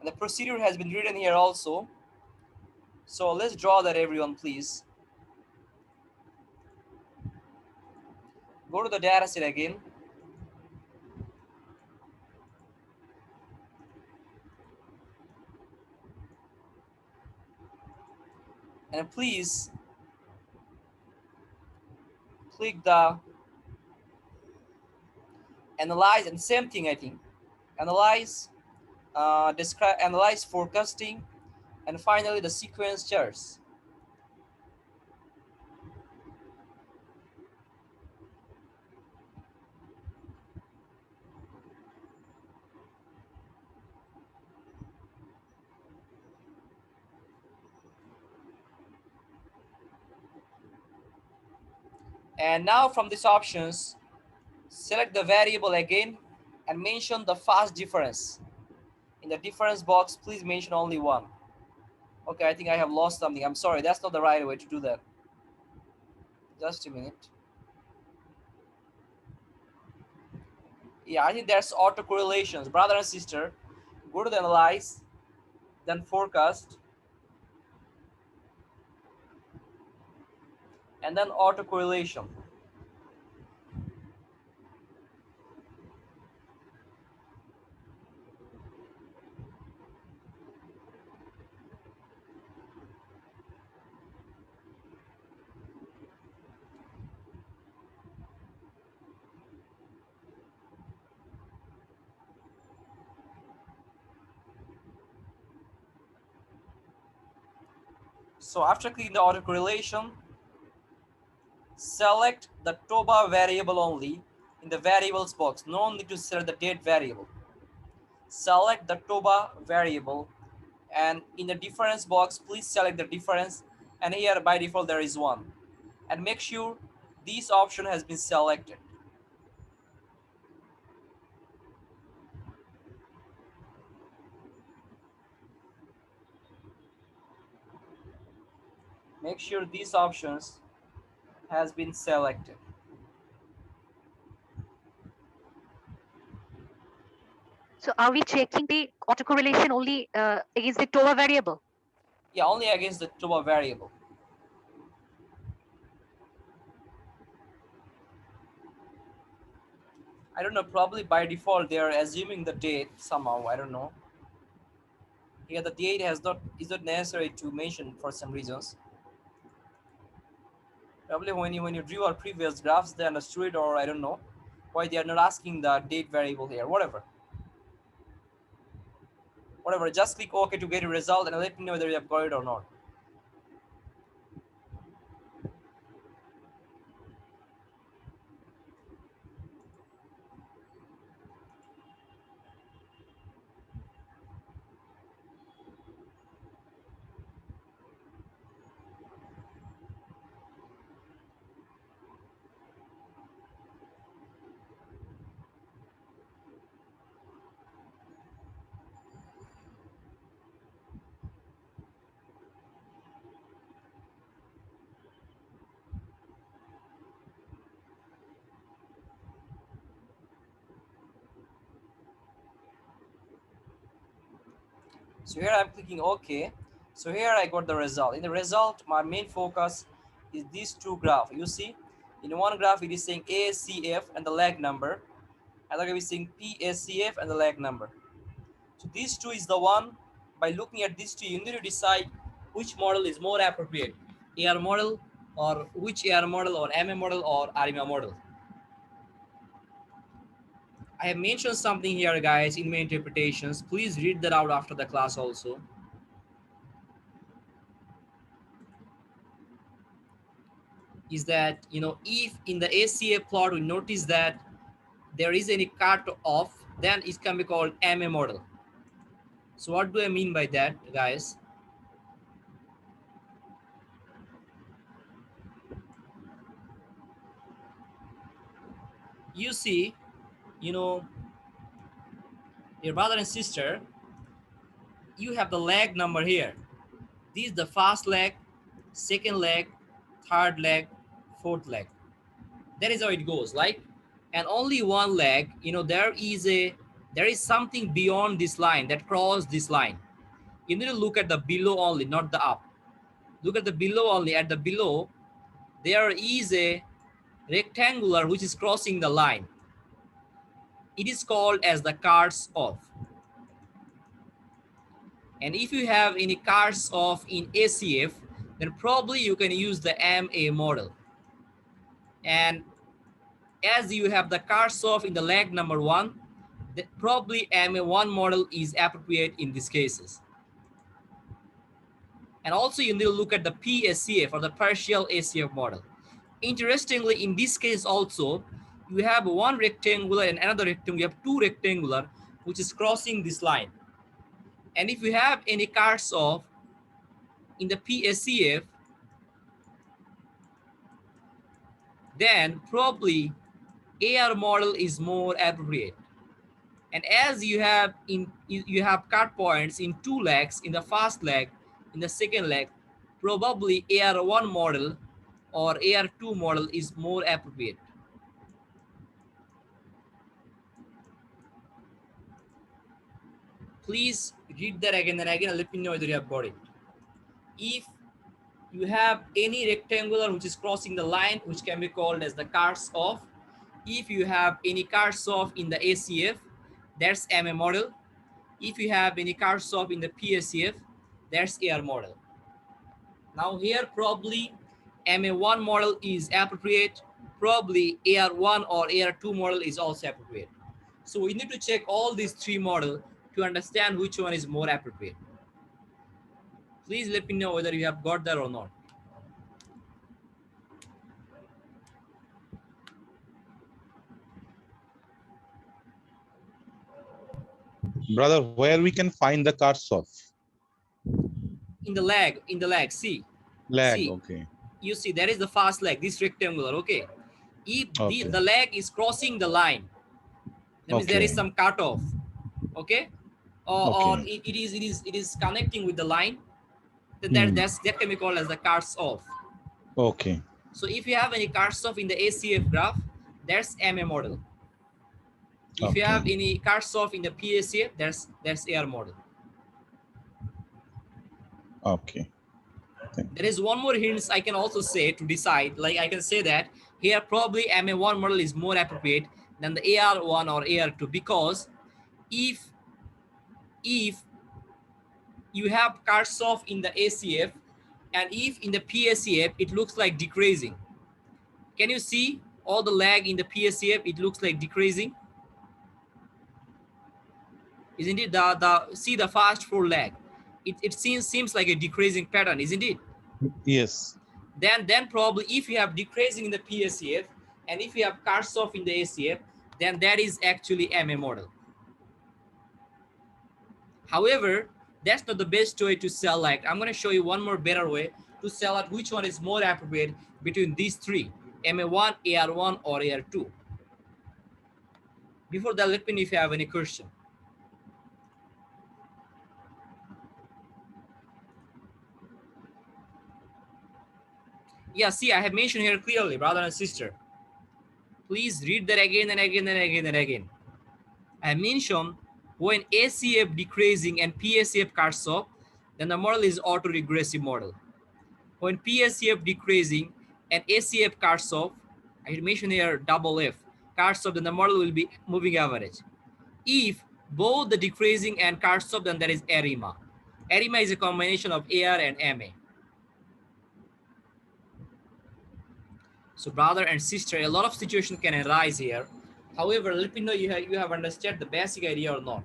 And the procedure has been written here also. So let's draw that, everyone, please. Go to the data set again. And please click the analyze, and same thing, I think. Analyze, describe, analyze forecasting, and finally the sequence charts. And now from these options, select the variable again and mention the fast difference. In the difference box, please mention only one. Okay, I think I have lost something. I'm sorry, that's not the right way to do that. Just a minute. Yeah, I think there's auto correlations. Brother and sister, go to the analyze, then forecast, and then auto correlation. So after clicking the auto correlation, select the TOBA variable only in the variables box. No need to select the date variable. Select the TOBA variable, and in the difference box, please select the difference, and here by default there is one. And make sure this option has been selected. Make sure these options has been selected. So are we checking the autocorrelation only against the TOA variable? Yeah, only against the TOBA variable. I don't know, probably by default they are assuming the date somehow, I don't know. Here the date is not necessary to mention for some reasons. Probably when you drew our previous graphs, they understood it, or I don't know why they are not asking the date variable here. Whatever, just click OK to get a result and let me know whether you have got it or not. So here I'm clicking OK. So here I got the result. In the result, my main focus is these two graphs. You see, in one graph it is saying ASCF and the lag number. Another graph is saying PSCF and the lag number. So these two is the one. By looking at these two, you need to decide which model is more appropriate, AR model, or which AR model, or MA model, or RMA model. I have mentioned something here, guys, in my interpretations. Please read that out after the class also. Is that, if in the ACA plot we notice that there is any cut off, then it can be called MA model. So what do I mean by that, guys? You see, your brother and sister, you have the leg number here. This is the first leg, second leg, third leg, fourth leg. That is how it goes, like, and only one leg, there is something beyond this line that crossed this line. You need to look at the below only, not the up. Look at the below only. At the below, there is a rectangular which is crossing the line. It is called as the cards off. And if you have any cards off in ACF, then probably you can use the MA model. And as you have the cards off in the leg number 1, probably MA1 model is appropriate in these cases. And also you need to look at the PSCF or the partial ACF model. Interestingly, in this case also, you have one rectangular and another rectangular. You have two rectangular, which is crossing this line. And if you have any cards off in the PSCF, then probably AR model is more appropriate. And as you have card points in two legs, in the first leg, in the second leg, probably AR1 model or AR2 model is more appropriate. Please read that again and again and let me know whether you have got it. If you have any rectangular which is crossing the line, which can be called as the cards off. If you have any cards off in the ACF, that's MA model. If you have any cards off in the PSCF, that's AR model. Now here probably MA1 model is appropriate. Probably AR1 or AR2 model is also appropriate. So we need to check all these three models to understand which one is more appropriate. Please let me know whether you have got that or not. Brother, where we can find the cards off? In the leg, see. Leg, See, okay. you see, there is the first leg, this rectangular, okay? If Okay. the leg is crossing the line, that means there is Okay. some cutoff, okay? Or Okay. it is connecting with the line, then Hmm. that can be called as the cards off. Okay. So if you have any cards off in the ACF graph, that's MA model. If you have Okay. any cards off in the PSCF, that's AR model. Okay. There is one more hint I can also say to decide, like I can say that here probably MA1 model is more appropriate than the AR1 or AR2, because if you have cards off in the ACF and if in the PSCF it looks like decreasing. Can you see all the lag in the PSCF? It looks like decreasing. Isn't it? See the fast 4 lag. It seems like a decreasing pattern, isn't it? Yes. Then probably if you have decreasing in the PSCF and if you have cards off in the ACF, then that is actually MA model. However, that's not the best way to select. I'm going to show you one more better way to select which one is more appropriate between these three, MA1, AR1 or AR2. Before that, let me know if you have any question. Yeah, see, I have mentioned here clearly, brother and sister. Please read that again and again and again and again. I mentioned when ACF decreasing and PSCF cards off, then the model is autoregressive model. When PSCF decreasing and ACF cards off, I had mentioned here double F, cards off, then the model will be moving average. If both the decreasing and cards off, then that is ARIMA. ARIMA is a combination of AR and MA. So brother and sister, a lot of situations can arise here. However, let me know you have understood the basic idea or not.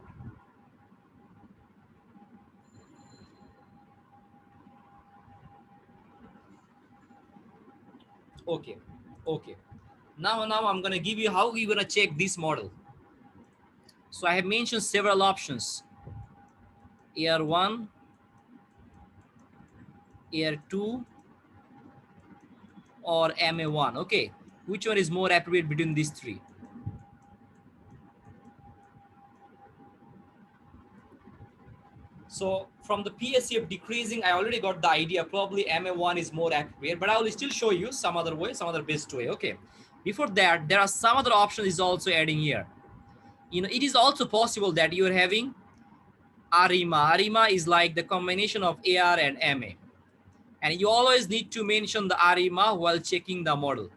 Okay. Now I'm gonna give you how we're gonna check this model. So I have mentioned several options. AR1, AR2, or MA1. Okay, which one is more appropriate between these three? So from the PSCF decreasing, I already got the idea. Probably MA1 is more appropriate, but I will still show you some other way, some other best way. Okay. Before that, there are some other options is also adding here. You know, it is also possible that you are having ARIMA. ARIMA is like the combination of AR and MA. And you always need to mention the ARIMA while checking the model.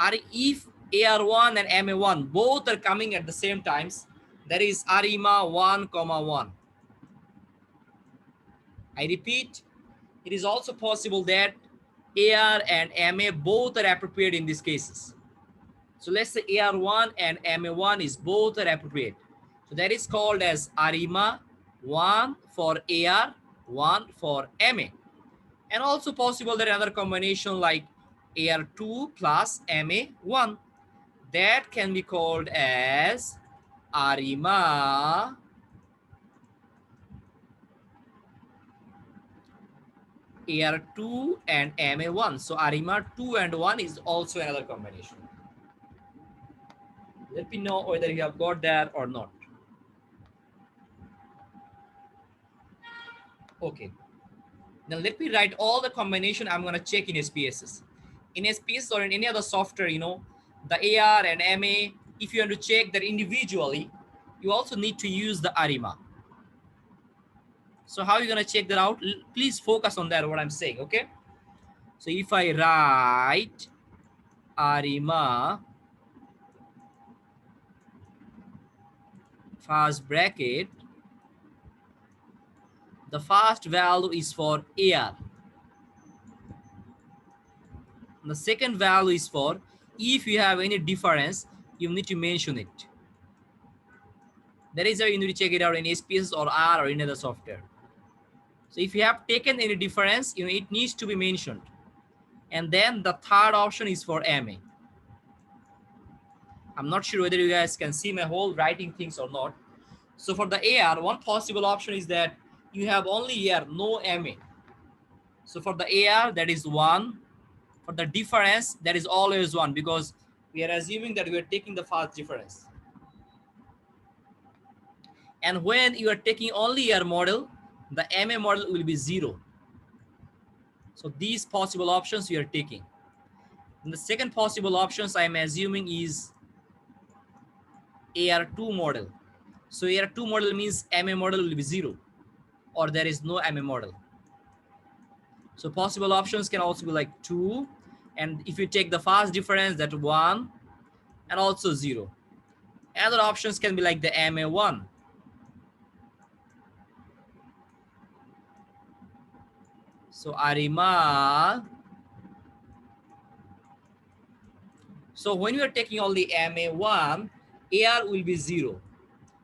Or if AR1 and MA1 both are coming at the same times, that is ARIMA 1, 1. I repeat, it is also possible that AR and MA both are appropriate in these cases. So let's say AR1 and MA1 is both are appropriate. So that is called as ARIMA 1 for AR, 1 for MA. And also possible that another combination like AR2 plus MA1, that can be called as ARIMA AR2 and MA1. So ARIMA 2 and 1 is also another combination. Let me know whether you have got that or not. Okay. Now let me write all the combination I'm going to check in SPSS. In SPSS or in any other software, you know, the AR and MA, if you want to check that individually, you also need to use the ARIMA. So how are you going to check that out? Please focus on that, what I'm saying, okay? So if I write ARIMA first bracket, the first value is for AR. The second value is for, if you have any difference, you need to mention it. That is how you need to check it out in SPSS or R or any other software. So if you have taken any difference, you know, it needs to be mentioned. And then the third option is for MA. I'm not sure whether you guys can see my whole writing things or not. So for the AR, one possible option is that you have only AR, no MA. So for the AR, that is 1. For the difference, that is always 1, because we are assuming that we are taking the first difference. And when you are taking only your model, the MA model will be 0. So these possible options we are taking. And the second possible options I'm assuming is AR2 model. So AR2 model means MA model will be 0, or there is no MA model. So possible options can also be like 2. And if you take the first difference, that 1 and also 0. Other options can be like the MA1. So ARIMA. So when you are taking only MA1, AR will be 0.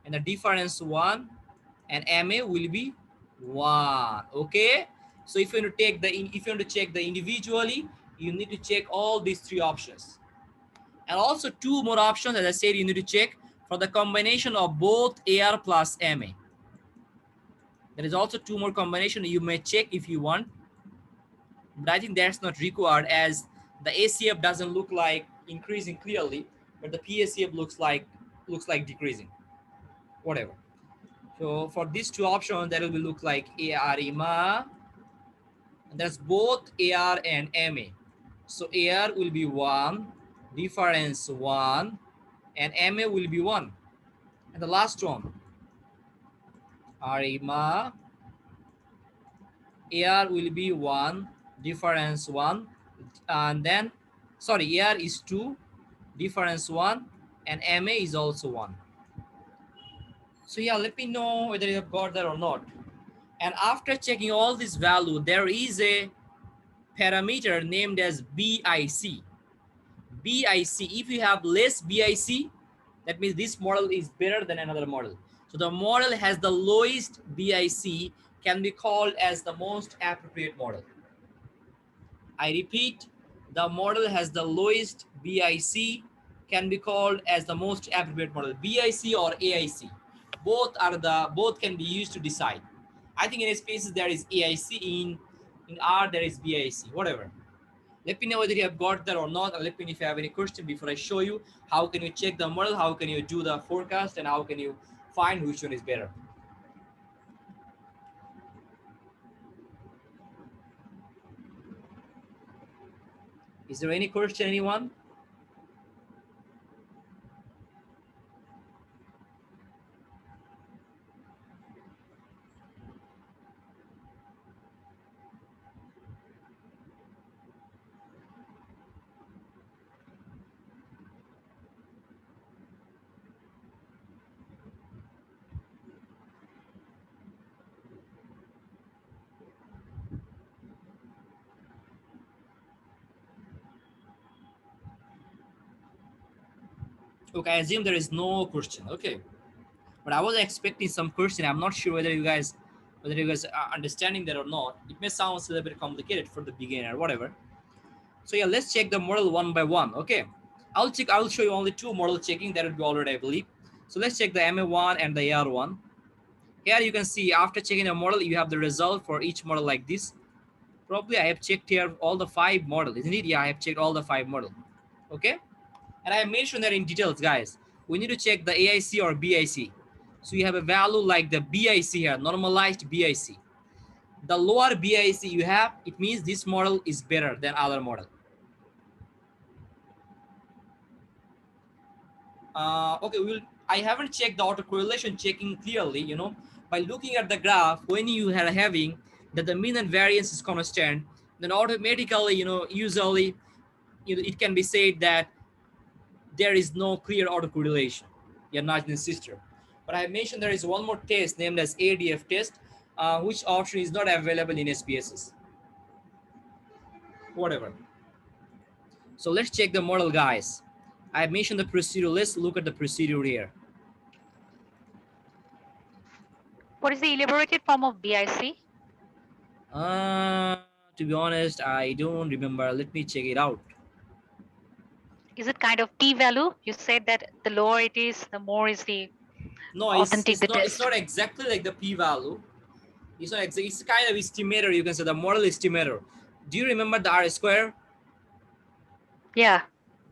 And the difference 1 and MA will be 1. Okay. So if you want to take the, if you want to check the individually, you need to check all these 3 options. And also 2 more options, as I said, you need to check for the combination of both AR plus MA. There is also 2 more combinations you may check if you want, but I think that's not required, as the ACF doesn't look like increasing clearly, but the PACF looks like decreasing. Whatever. So for these 2 options, that will look like ARIMA. And that's both AR and MA. So AR will be 1, difference 1, and MA will be 1. And the last one, ARIMA, AR will be 1, difference 1, and then, sorry, AR is 2, difference 1, and MA is also 1. So yeah, let me know whether you have got that or not. And after checking all this value, there is a parameter named as BIC. BIC, if you have less BIC, that means this model is better than another model. So the model has the lowest BIC can be called as the most appropriate model. I repeat, the model has the lowest BIC can be called as the most appropriate model. BIC or AIC, both can be used to decide. I think in SPSS there is AIC, in R there is BIC, whatever. Let me know whether you have got that or not, and let me know if you have any question before I show you how can you check the model, how can you do the forecast, and how can you find which one is better. Is there any question, anyone? Okay, I assume there is no question. Okay, but I was expecting some question. I'm not sure whether you guys are understanding that or not. It may sound a little bit complicated for the beginner, whatever. So yeah, let's check the model one by one. Okay, I'll show you only two model checking. That would be already, I believe. So let's check the MA1 and the AR1. Here you can see after checking a model, you have the result for each model like this. Probably I have checked here all the 5 models, isn't it? Yeah, I have checked all the 5 models. Okay, and I have mentioned that in details, guys. We need to check the AIC or BIC. So you have a value like the BIC here, normalized BIC. The lower BIC you have, it means this model is better than other model. Okay, I haven't checked the autocorrelation checking clearly, by looking at the graph. When you are having that the mean and variance is constant, then automatically, usually, it can be said that there is no clear autocorrelation. You're not in the system. But I mentioned there is one more test named as ADF test, which option is not available in SPSS. Whatever. So let's check the model, guys. I mentioned the procedure. Let's look at the procedure here. What is the elaborated form of BIC? To be honest, I don't remember. Let me check it out. Is it kind of p-value? You said that the lower it is, the more is the No, authentic the it's test. not exactly like the p-value. It's not exactly. It's kind of estimator. You can say the model estimator. Do you remember the R square? Yeah.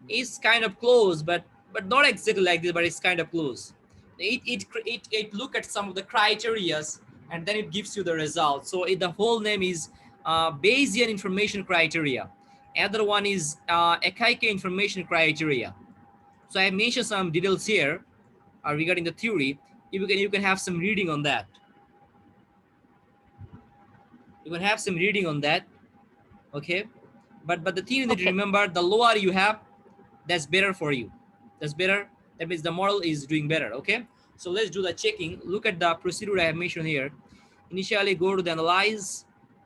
It's kind of close, but not exactly like this. But it's kind of close. It look at some of the criterias and then it gives you the result. So the whole name is Bayesian information criteria. Another one is Akaike information criteria. So I mentioned some details here regarding the theory. You can have some reading on that. You can have some reading on that. Okay, but the thing you need to remember: the lower you have, that's better for you. That's better. That means the model is doing better. Okay, so let's do the checking. Look at the procedure I have mentioned here. Initially, go to the analyze,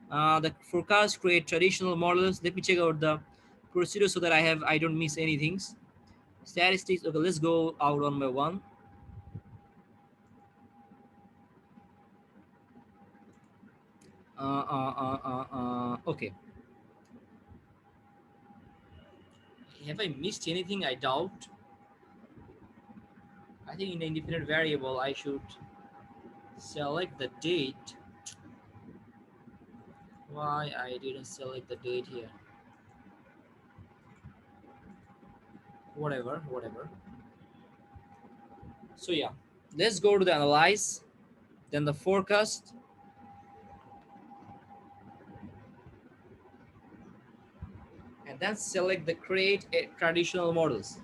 the forecast, create traditional models. Let me check out the procedure so that I don't miss anything. Statistics. Okay, let's go out one by one. Okay. Have I missed anything? I doubt. I think in the independent variable, I should select the date. Why I didn't select the date here? Whatever. So yeah, let's go to the analyze, then the forecast. And then select the create traditional models.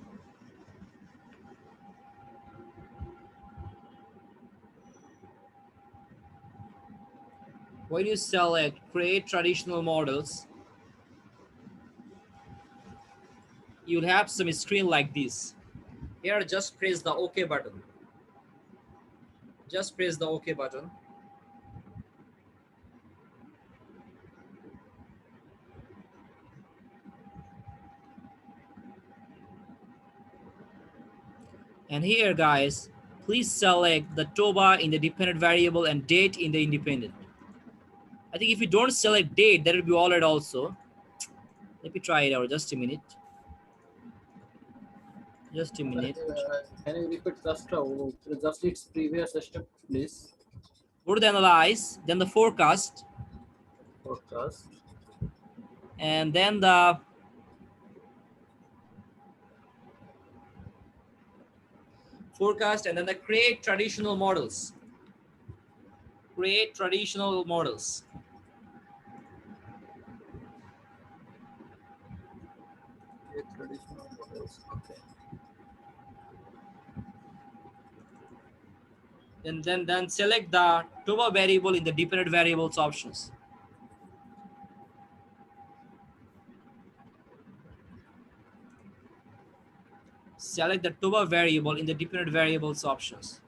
When you select create traditional models, you'll have some screen like this. Here, just press the OK button. Just press the OK button. And here, guys, please select the TOBA in the dependent variable and date in the independent. I think if you don't select date, that will be all right also. Let me try it out. Just a minute. Just a minute. Can you repeat just its previous step, please? Go to the analyze, then the forecast. Forecast. And then the forecast, and then the create traditional models. Create traditional models. Create traditional models. Okay. And then select the TOBA variable in the dependent variables options. Select the TOBA variable in the dependent variables options.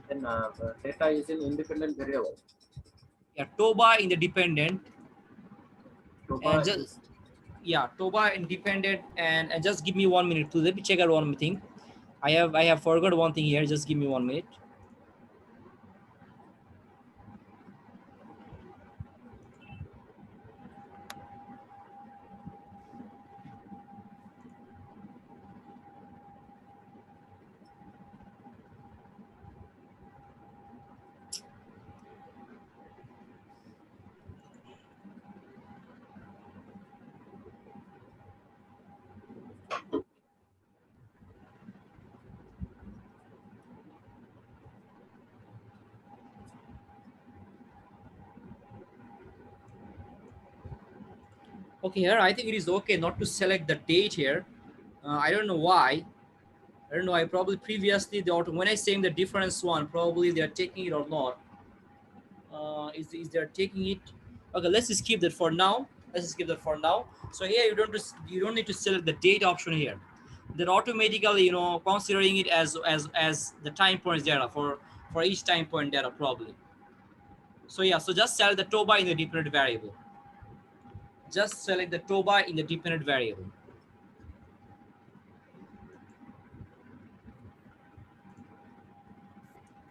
Then the data is in independent variable. Yeah, TOBA in the dependent. TOBA And just, is yeah, Toba independent, and just give me 1 minute please. Let me check out one thing. I have forgot one thing here. Just give me 1 minute. Okay, here I think it is okay not to select the date here. I don't know why. I don't know. I probably previously the auto, when I saying the difference one, probably they are taking it or not. Is they're taking it? Okay, let's just keep that for now. Let's just keep that for now. So here you don't need to select the date option here. They're automatically considering it as the time points data for each time point data probably. So yeah, so just select the TOBA in the dependent variable. Just select the TOBA in the dependent variable.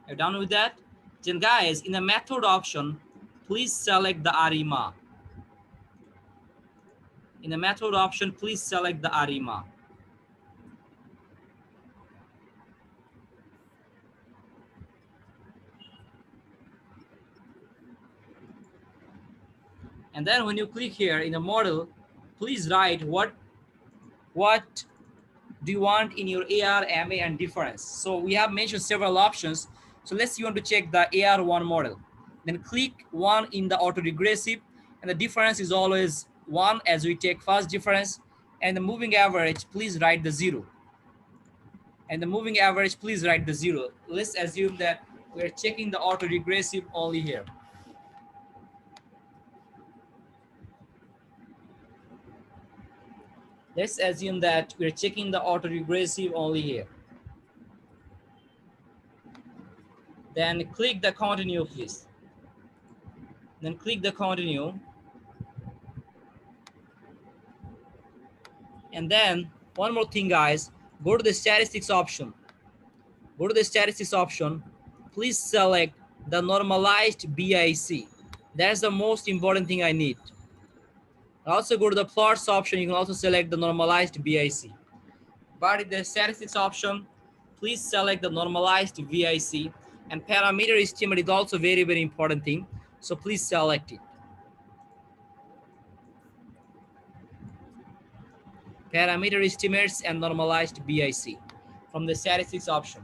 You're done with that? Then guys, in the method option, please select the ARIMA. In the method option, please select the ARIMA. And then when you click here in the model, please write what do you want in your AR, MA, and difference. So we have mentioned several options. So let's you want to check the AR1 model. Then click 1 in the auto-regressive, and the difference is always 1 as we take first difference. And the moving average, please write the 0. And the moving average, please write the 0. Let's assume that we're checking the auto-regressive only here. Let's assume that we're checking the auto-regressive only here. Then click the continue, please. Then click the continue. And then one more thing, guys, go to the statistics option. Go to the statistics option. Please select the normalized BIC. That's the most important thing I need. Also go to the plots option. You can also select the normalized BIC. But in the statistics option, please select the normalized VIC, and parameter estimate is also very, very important thing. So please select it. Parameter estimates and normalized BIC from the statistics option.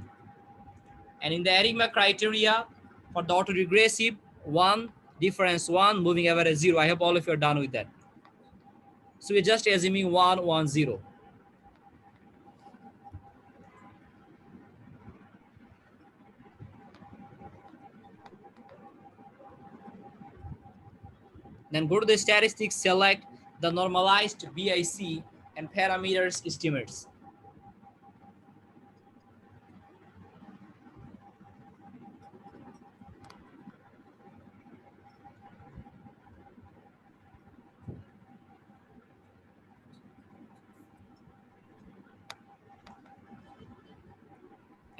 And in the ARIMA criteria for the autoregressive, 1, difference 1, moving average 0. I hope all of you are done with that. So we're just assuming 1, 1, 0. Then go to the statistics, select the normalized BIC and parameters estimates.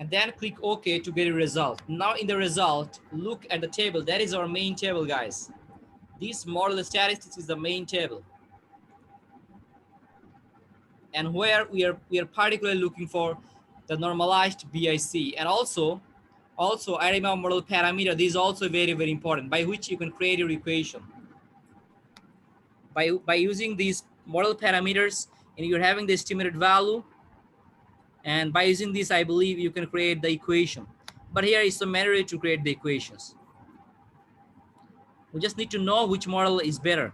And then click OK to get a result. Now in the result, look at the table. That is our main table, guys. This model statistics is the main table. And where we are particularly looking for the normalized BIC. And also ARIMA model parameter. This is also very, very important, by which you can create your equation. By using these model parameters, and you're having the estimated value, and by using this, I believe you can create the equation. But here is the matter to create the equations. We just need to know which model is better.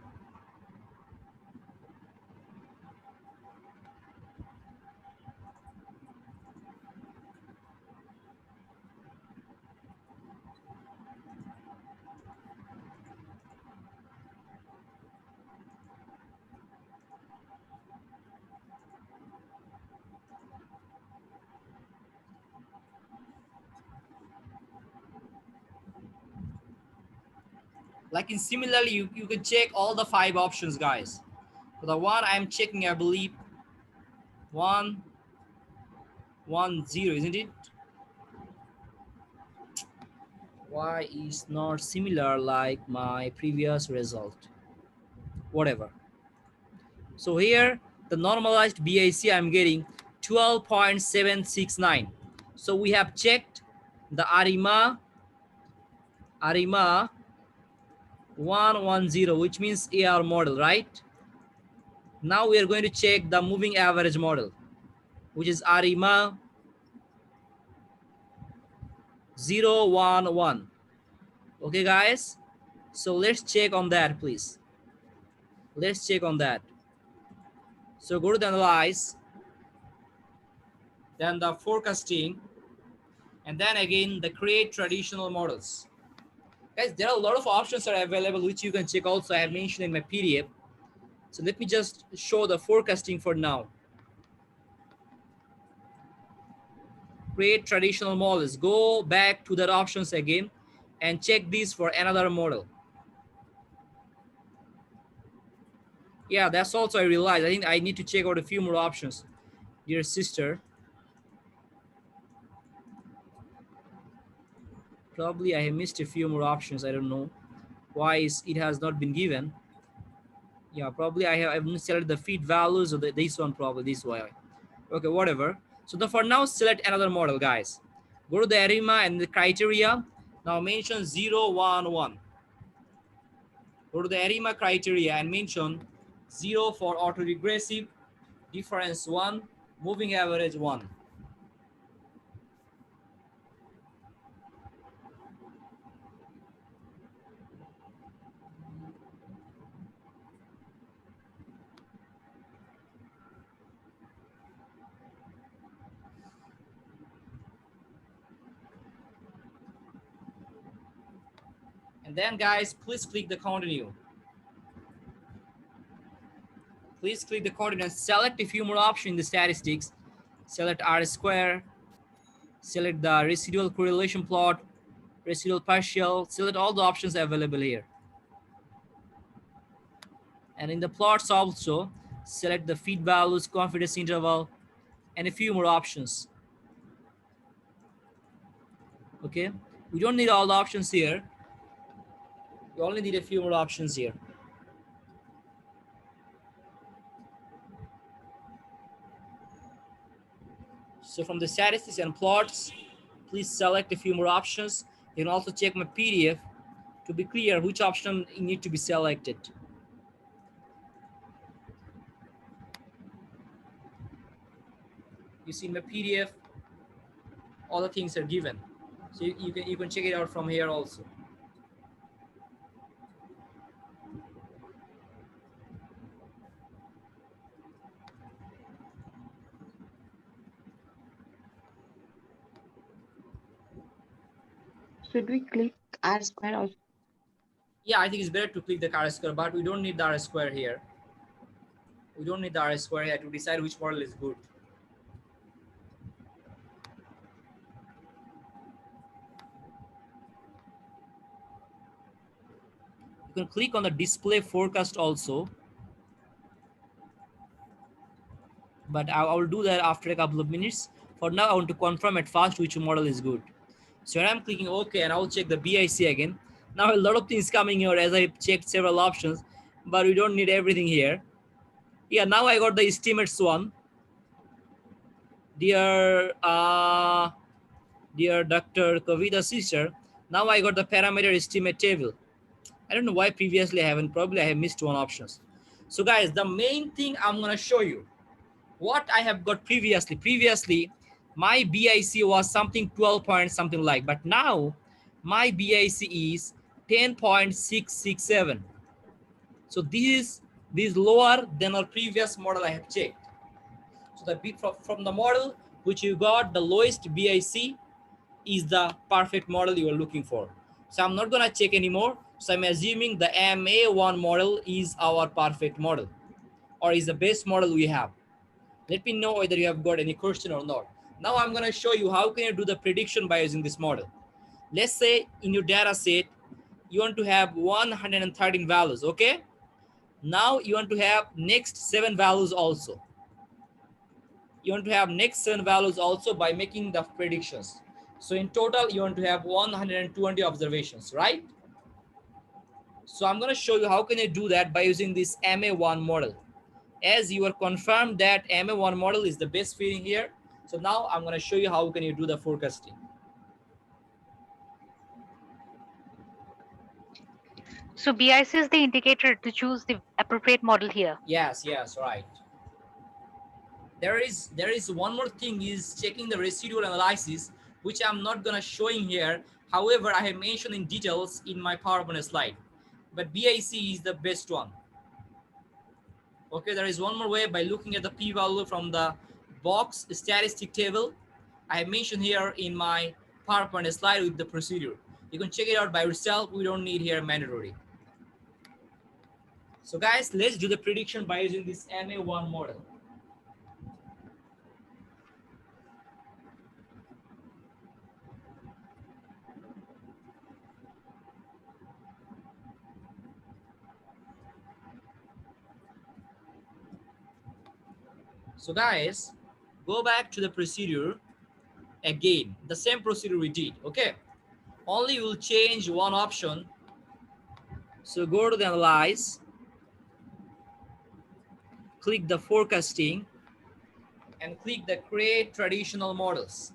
Like in similarly, you can check all the 5 options, guys. The one I'm checking, I believe 1 1 0, isn't it? Why is not similar like my previous result? Whatever. So here the normalized BIC I'm getting 12.769. So we have checked the ARIMA 110, which means AR model, right? Now we are going to check the moving average model, which is ARIMA 011. Okay, guys. So let's check on that, please. Let's check on that. So go to the analyze, then the forecasting, and then again the create traditional models. Guys, there are a lot of options that are available which you can check also. I have mentioned in my PDF. So let me just show the forecasting for now. Create traditional models. Go back to that options again and check this for another model. Yeah, that's also I realized. I think I need to check out a few more options, dear sister. Probably I have missed a few more options. I don't know why it has not been given. Yeah, probably I've selected the feed values or this one, probably this way. Okay, whatever. So for now, select another model, guys. Go to the ARIMA and the criteria. Now mention 011. Go to the ARIMA criteria and mention 0 for autoregressive, difference 1, moving average 1. And then, guys, please click the continue. Please click the continue and select a few more options in the statistics. Select R square, select the residual correlation plot, residual partial, select all the options available here. And in the plots also, select the feed values, confidence interval, and a few more options. Okay, we don't need all the options here. We only need a few more options here. So from the statistics and plots, please select a few more options. You can also check my PDF to be clear which option need to be selected. You see in my PDF, all the things are given. So you can check it out from here also. Should we click R square also? Yeah, I think it's better to click the R square, but we don't need the R square here. We don't need the R square here to decide which model is good. You can click on the display forecast also, but I will do that after a couple of minutes. For now, I want to confirm at first which model is good. So when I'm clicking OK, and I'll check the BIC again. Now a lot of things coming here as I checked several options, but we don't need everything here. Yeah, now I got the estimates one. Dear Dr. Kavita sister, now I got the parameter estimate table. I don't know why previously I haven't, probably I have missed one options. So guys, the main thing I'm gonna show you what I have got previously. Previously, my BIC was something 12 point something like, but now my BIC is 10.667. So this is lower than our previous model I have checked. So the bit from the model which you got, the lowest BIC is the perfect model you are looking for. So I'm not gonna check anymore. So I'm assuming the MA1 model is our perfect model or is the best model we have. Let me know whether you have got any question or not. Now I'm gonna show you how can you do the prediction by using this model. Let's say in your data set, you want to have 113 values, okay? Now you want to have next 7 values also. You want to have next 7 values also by making the predictions. So in total, you want to have 120 observations, right? So I'm going to show you how can you do that by using this MA1 model. As you are confirmed that MA1 model is the best fitting here. So now I'm going to show you how can you do the forecasting. So BIC is the indicator to choose the appropriate model here. Yes, right. There is one more thing is checking the residual analysis, which I'm not gonna showing here. However, I have mentioned in details in my PowerPoint slide. But BIC is the best one. Okay, there is one more way by looking at the p-value from the box statistic table. I have mentioned here in my PowerPoint slide with the procedure. You can check it out by yourself. We don't need here mandatory. So guys, let's do the prediction by using this MA1 model. So guys, go back to the procedure again, the same procedure we did, okay? Only we'll change one option. So go to the analyze, click the forecasting, and click the create traditional models.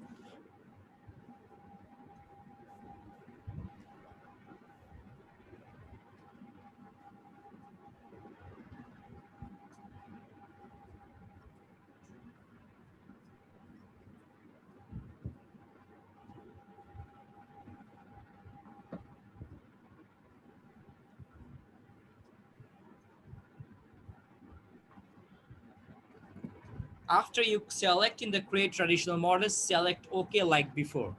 After you select in the create traditional models, select OK like before.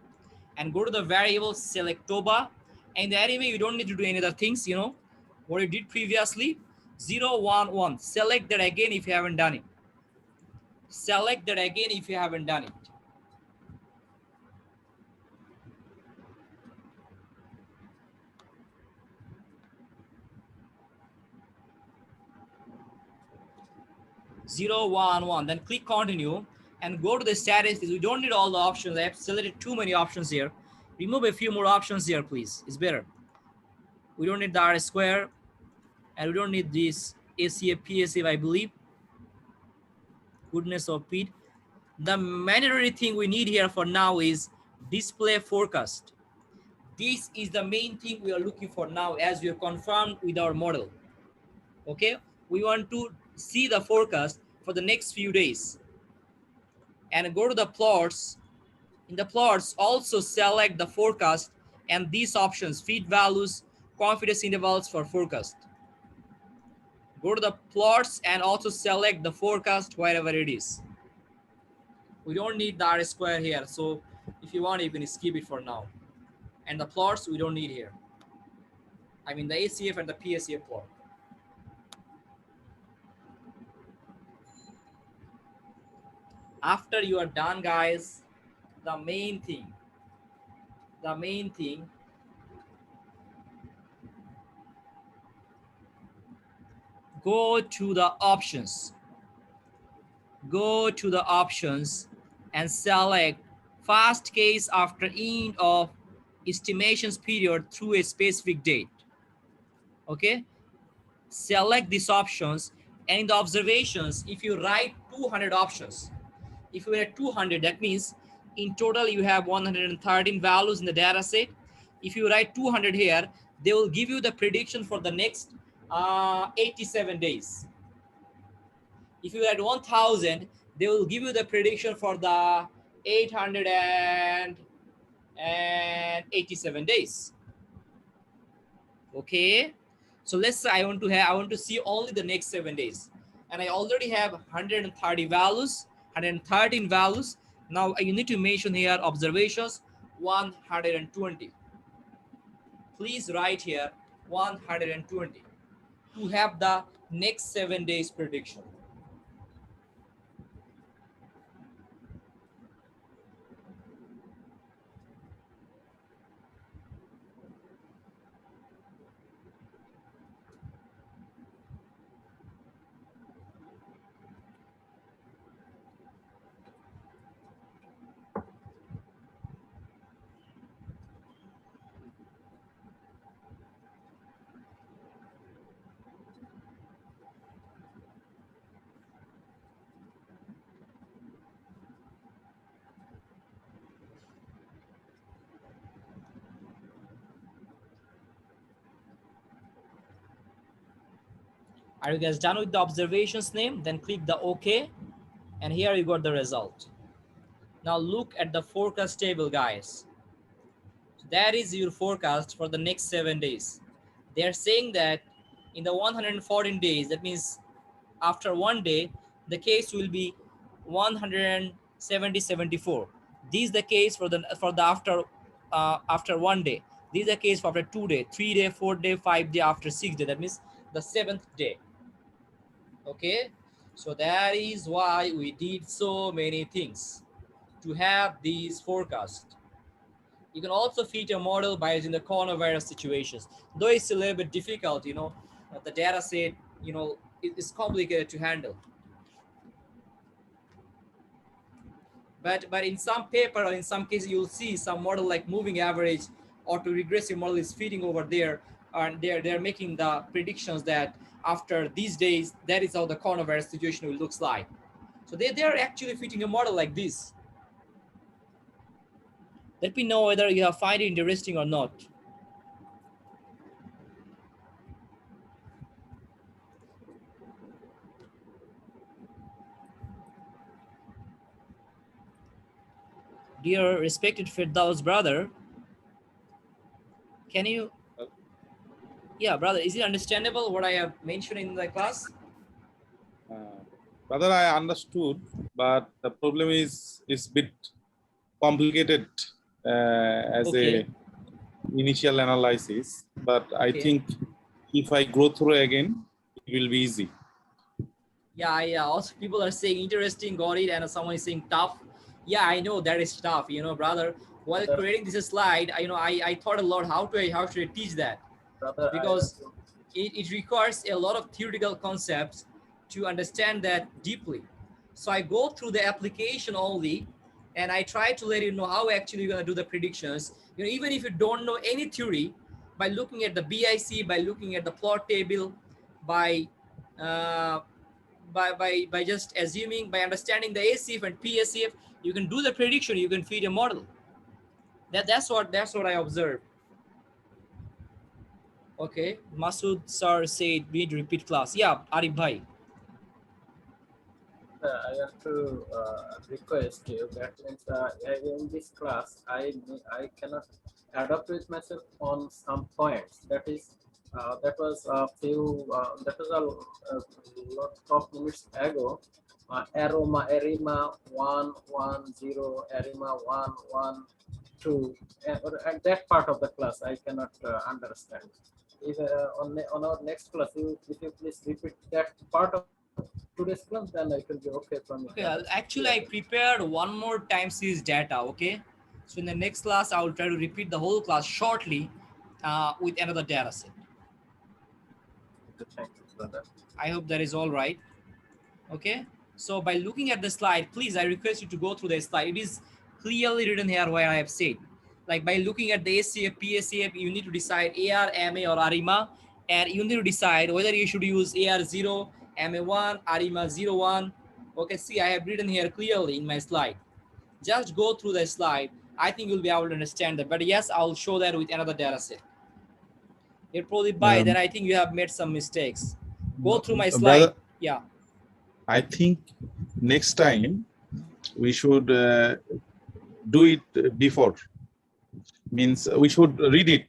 And go to the variable, select TOBA. And anyway, you don't need to do any other things, you know, what you did previously. 0, 1, 1. Select that again if you haven't done it. Select that again if you haven't done it. 0, 1, 1. Then click continue and go to the statistics. We don't need all the options. I have selected too many options here. Remove a few more options here, please. It's better. We don't need the R square and we don't need this ACF, PSF, I believe. Goodness of Pete. The mandatory thing we need here for now is display forecast. This is the main thing we are looking for now as we are confirmed with our model. Okay, we want to see the forecast for the next few days and go to the plots. In the plots, also select the forecast and these options, feed values, confidence intervals for forecast. Go to the plots and also select the forecast wherever it is. We don't need the R square here. So if you want, you can skip it for now. And the plots we don't need here. I mean the ACF and the PSF plot. After you are done, guys, the main thing, go to the options. Go to the options and select fast case after end of estimations period through a specific date. Okay, select these options and in the observations, if you write 200 options, if you write 200, that means in total you have 113 values in the data set. If you write 200 here, they will give you the prediction for the next 87 days. If you write 1000, they will give you the prediction for the 887 days. Okay, so let's say I want to see only the next 7 days, and I already have 130 values, 113 values. Now you need to mention here observations 120. Please write here 120 to have the next 7 days prediction. Are you guys done with the observations name? Then click the OK. And here you got the result. Now look at the forecast table, guys. That is your forecast for the next 7 days. They are saying that in the 114 days, that means after 1 day, the case will be 174. This is the case for the after 1 day. This is the case for after 2 day, 3 day, 4 day, 5 day, after 6 day. That means the 7th day. Okay, so that is why we did so many things to have these forecasts. You can also fit a model by using the coronavirus situations, though it's a little bit difficult, the data set, it's complicated to handle. But in some paper or in some cases, you'll see some model like moving average or to regressive model is fitting over there, and they're making the predictions that after these days, that is how the coronavirus situation will looks like. So they're actually fitting a model like this. Let me know whether you have find it interesting or not. Dear respected Firdaus brother, can you, yeah, brother, is it understandable what I have mentioned in the class? Brother, I understood, but the problem is it's a bit complicated as Okay. a initial analysis. But I Okay. think if I go through again, it will be easy. Yeah. Also, people are saying interesting, got it, and someone is saying tough. Yeah, I know that is tough, brother. While Brother. creating this slide, I thought a lot how should I teach that, Brother, because it requires a lot of theoretical concepts to understand that deeply. So I go through the application only, and I try to let you know how actually you're gonna do the predictions. Even if you don't know any theory, by looking at the BIC, by looking at the plot table, by just assuming, by understanding the ACF and PSF, you can do the prediction, you can feed a model. That's what I observed. Okay, Masood sir said we need to repeat class. Yeah, Arif bhai. I want to request you that means in this class I cannot adapt with myself on some points. That is that was a few that was a lot of minutes ago. Arima 110, Arima 112, and that part of the class I cannot understand. If on our next class, if you please repeat that part of today's class, then I can be okay from Okay, actually I prepared one more time series data. Okay, so in the next class I will try to repeat the whole class shortly with another data set. Thank you, brother. I hope that is all right. Okay, so by looking at the slide, please, I request you to go through the slide. It is clearly written here what I have said. Like by looking at the ACF, PSAF, you need to decide AR, MA or ARIMA, and you need to decide whether you should use AR0, MA1, ARIMA01. Okay, see, I have written here clearly in my slide. Just go through the slide. I think you'll be able to understand that. But yes, I'll show that with another data set. You're probably by then I think you have made some mistakes. Go through my slide. Brother, yeah. I think next time we should do it before. Means we should read it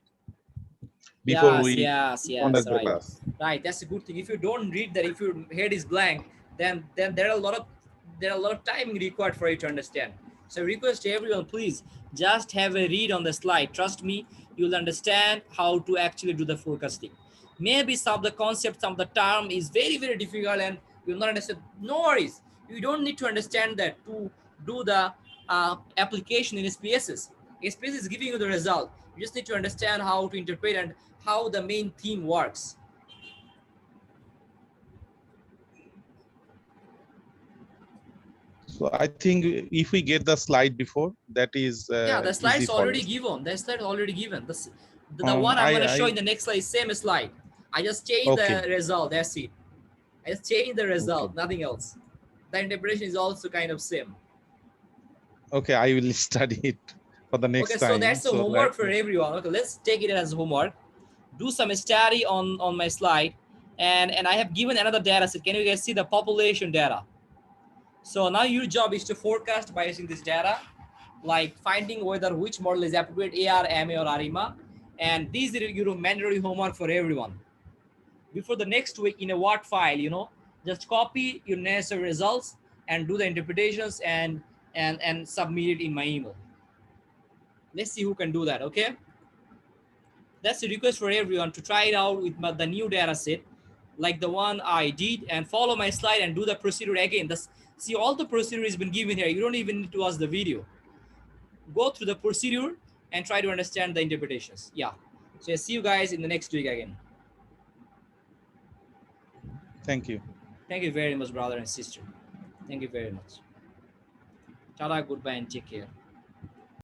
before we conduct the right. class. Right, that's a good thing. If you don't read that, if your head is blank, then there are a lot of timing required for you to understand. So request everyone, please just have a read on the slide. Trust me, you'll understand how to actually do the forecasting. Maybe some of the concepts, some of the term is very, very difficult and you'll not understand. No worries. You don't need to understand that to do the application in SPSS. SPSS is giving you the result. You just need to understand how to interpret and how the main theme works. So I think if we get the slide before, that is yeah, the slide's already us. given. The slide already given. The one I'm going to show in the next slide is same slide. I just changed the result. That's it. I just changed the result, nothing else. The interpretation is also kind of same. Okay, I will study it for the next time. Okay, so that's the homework for everyone. Okay, let's take it as homework. Do some study on my slide and I have given another data set. Can you guys see the population data? So now your job is to forecast by using this data, like finding whether which model is appropriate, AR, MA, or ARIMA. And these are your mandatory homework for everyone. Before the next week in a Word file, just copy your necessary results and do the interpretations and submit it in my email. Let's see who can do that, okay? That's a request for everyone to try it out with the new data set, like the one I did, and follow my slide and do the procedure again. See, all the procedure has been given here. You don't even need to watch the video. Go through the procedure and try to understand the interpretations. Yeah. So I see you guys in the next week again. Thank you. Thank you very much, brother and sister. Thank you very much. Tada, goodbye, and take care.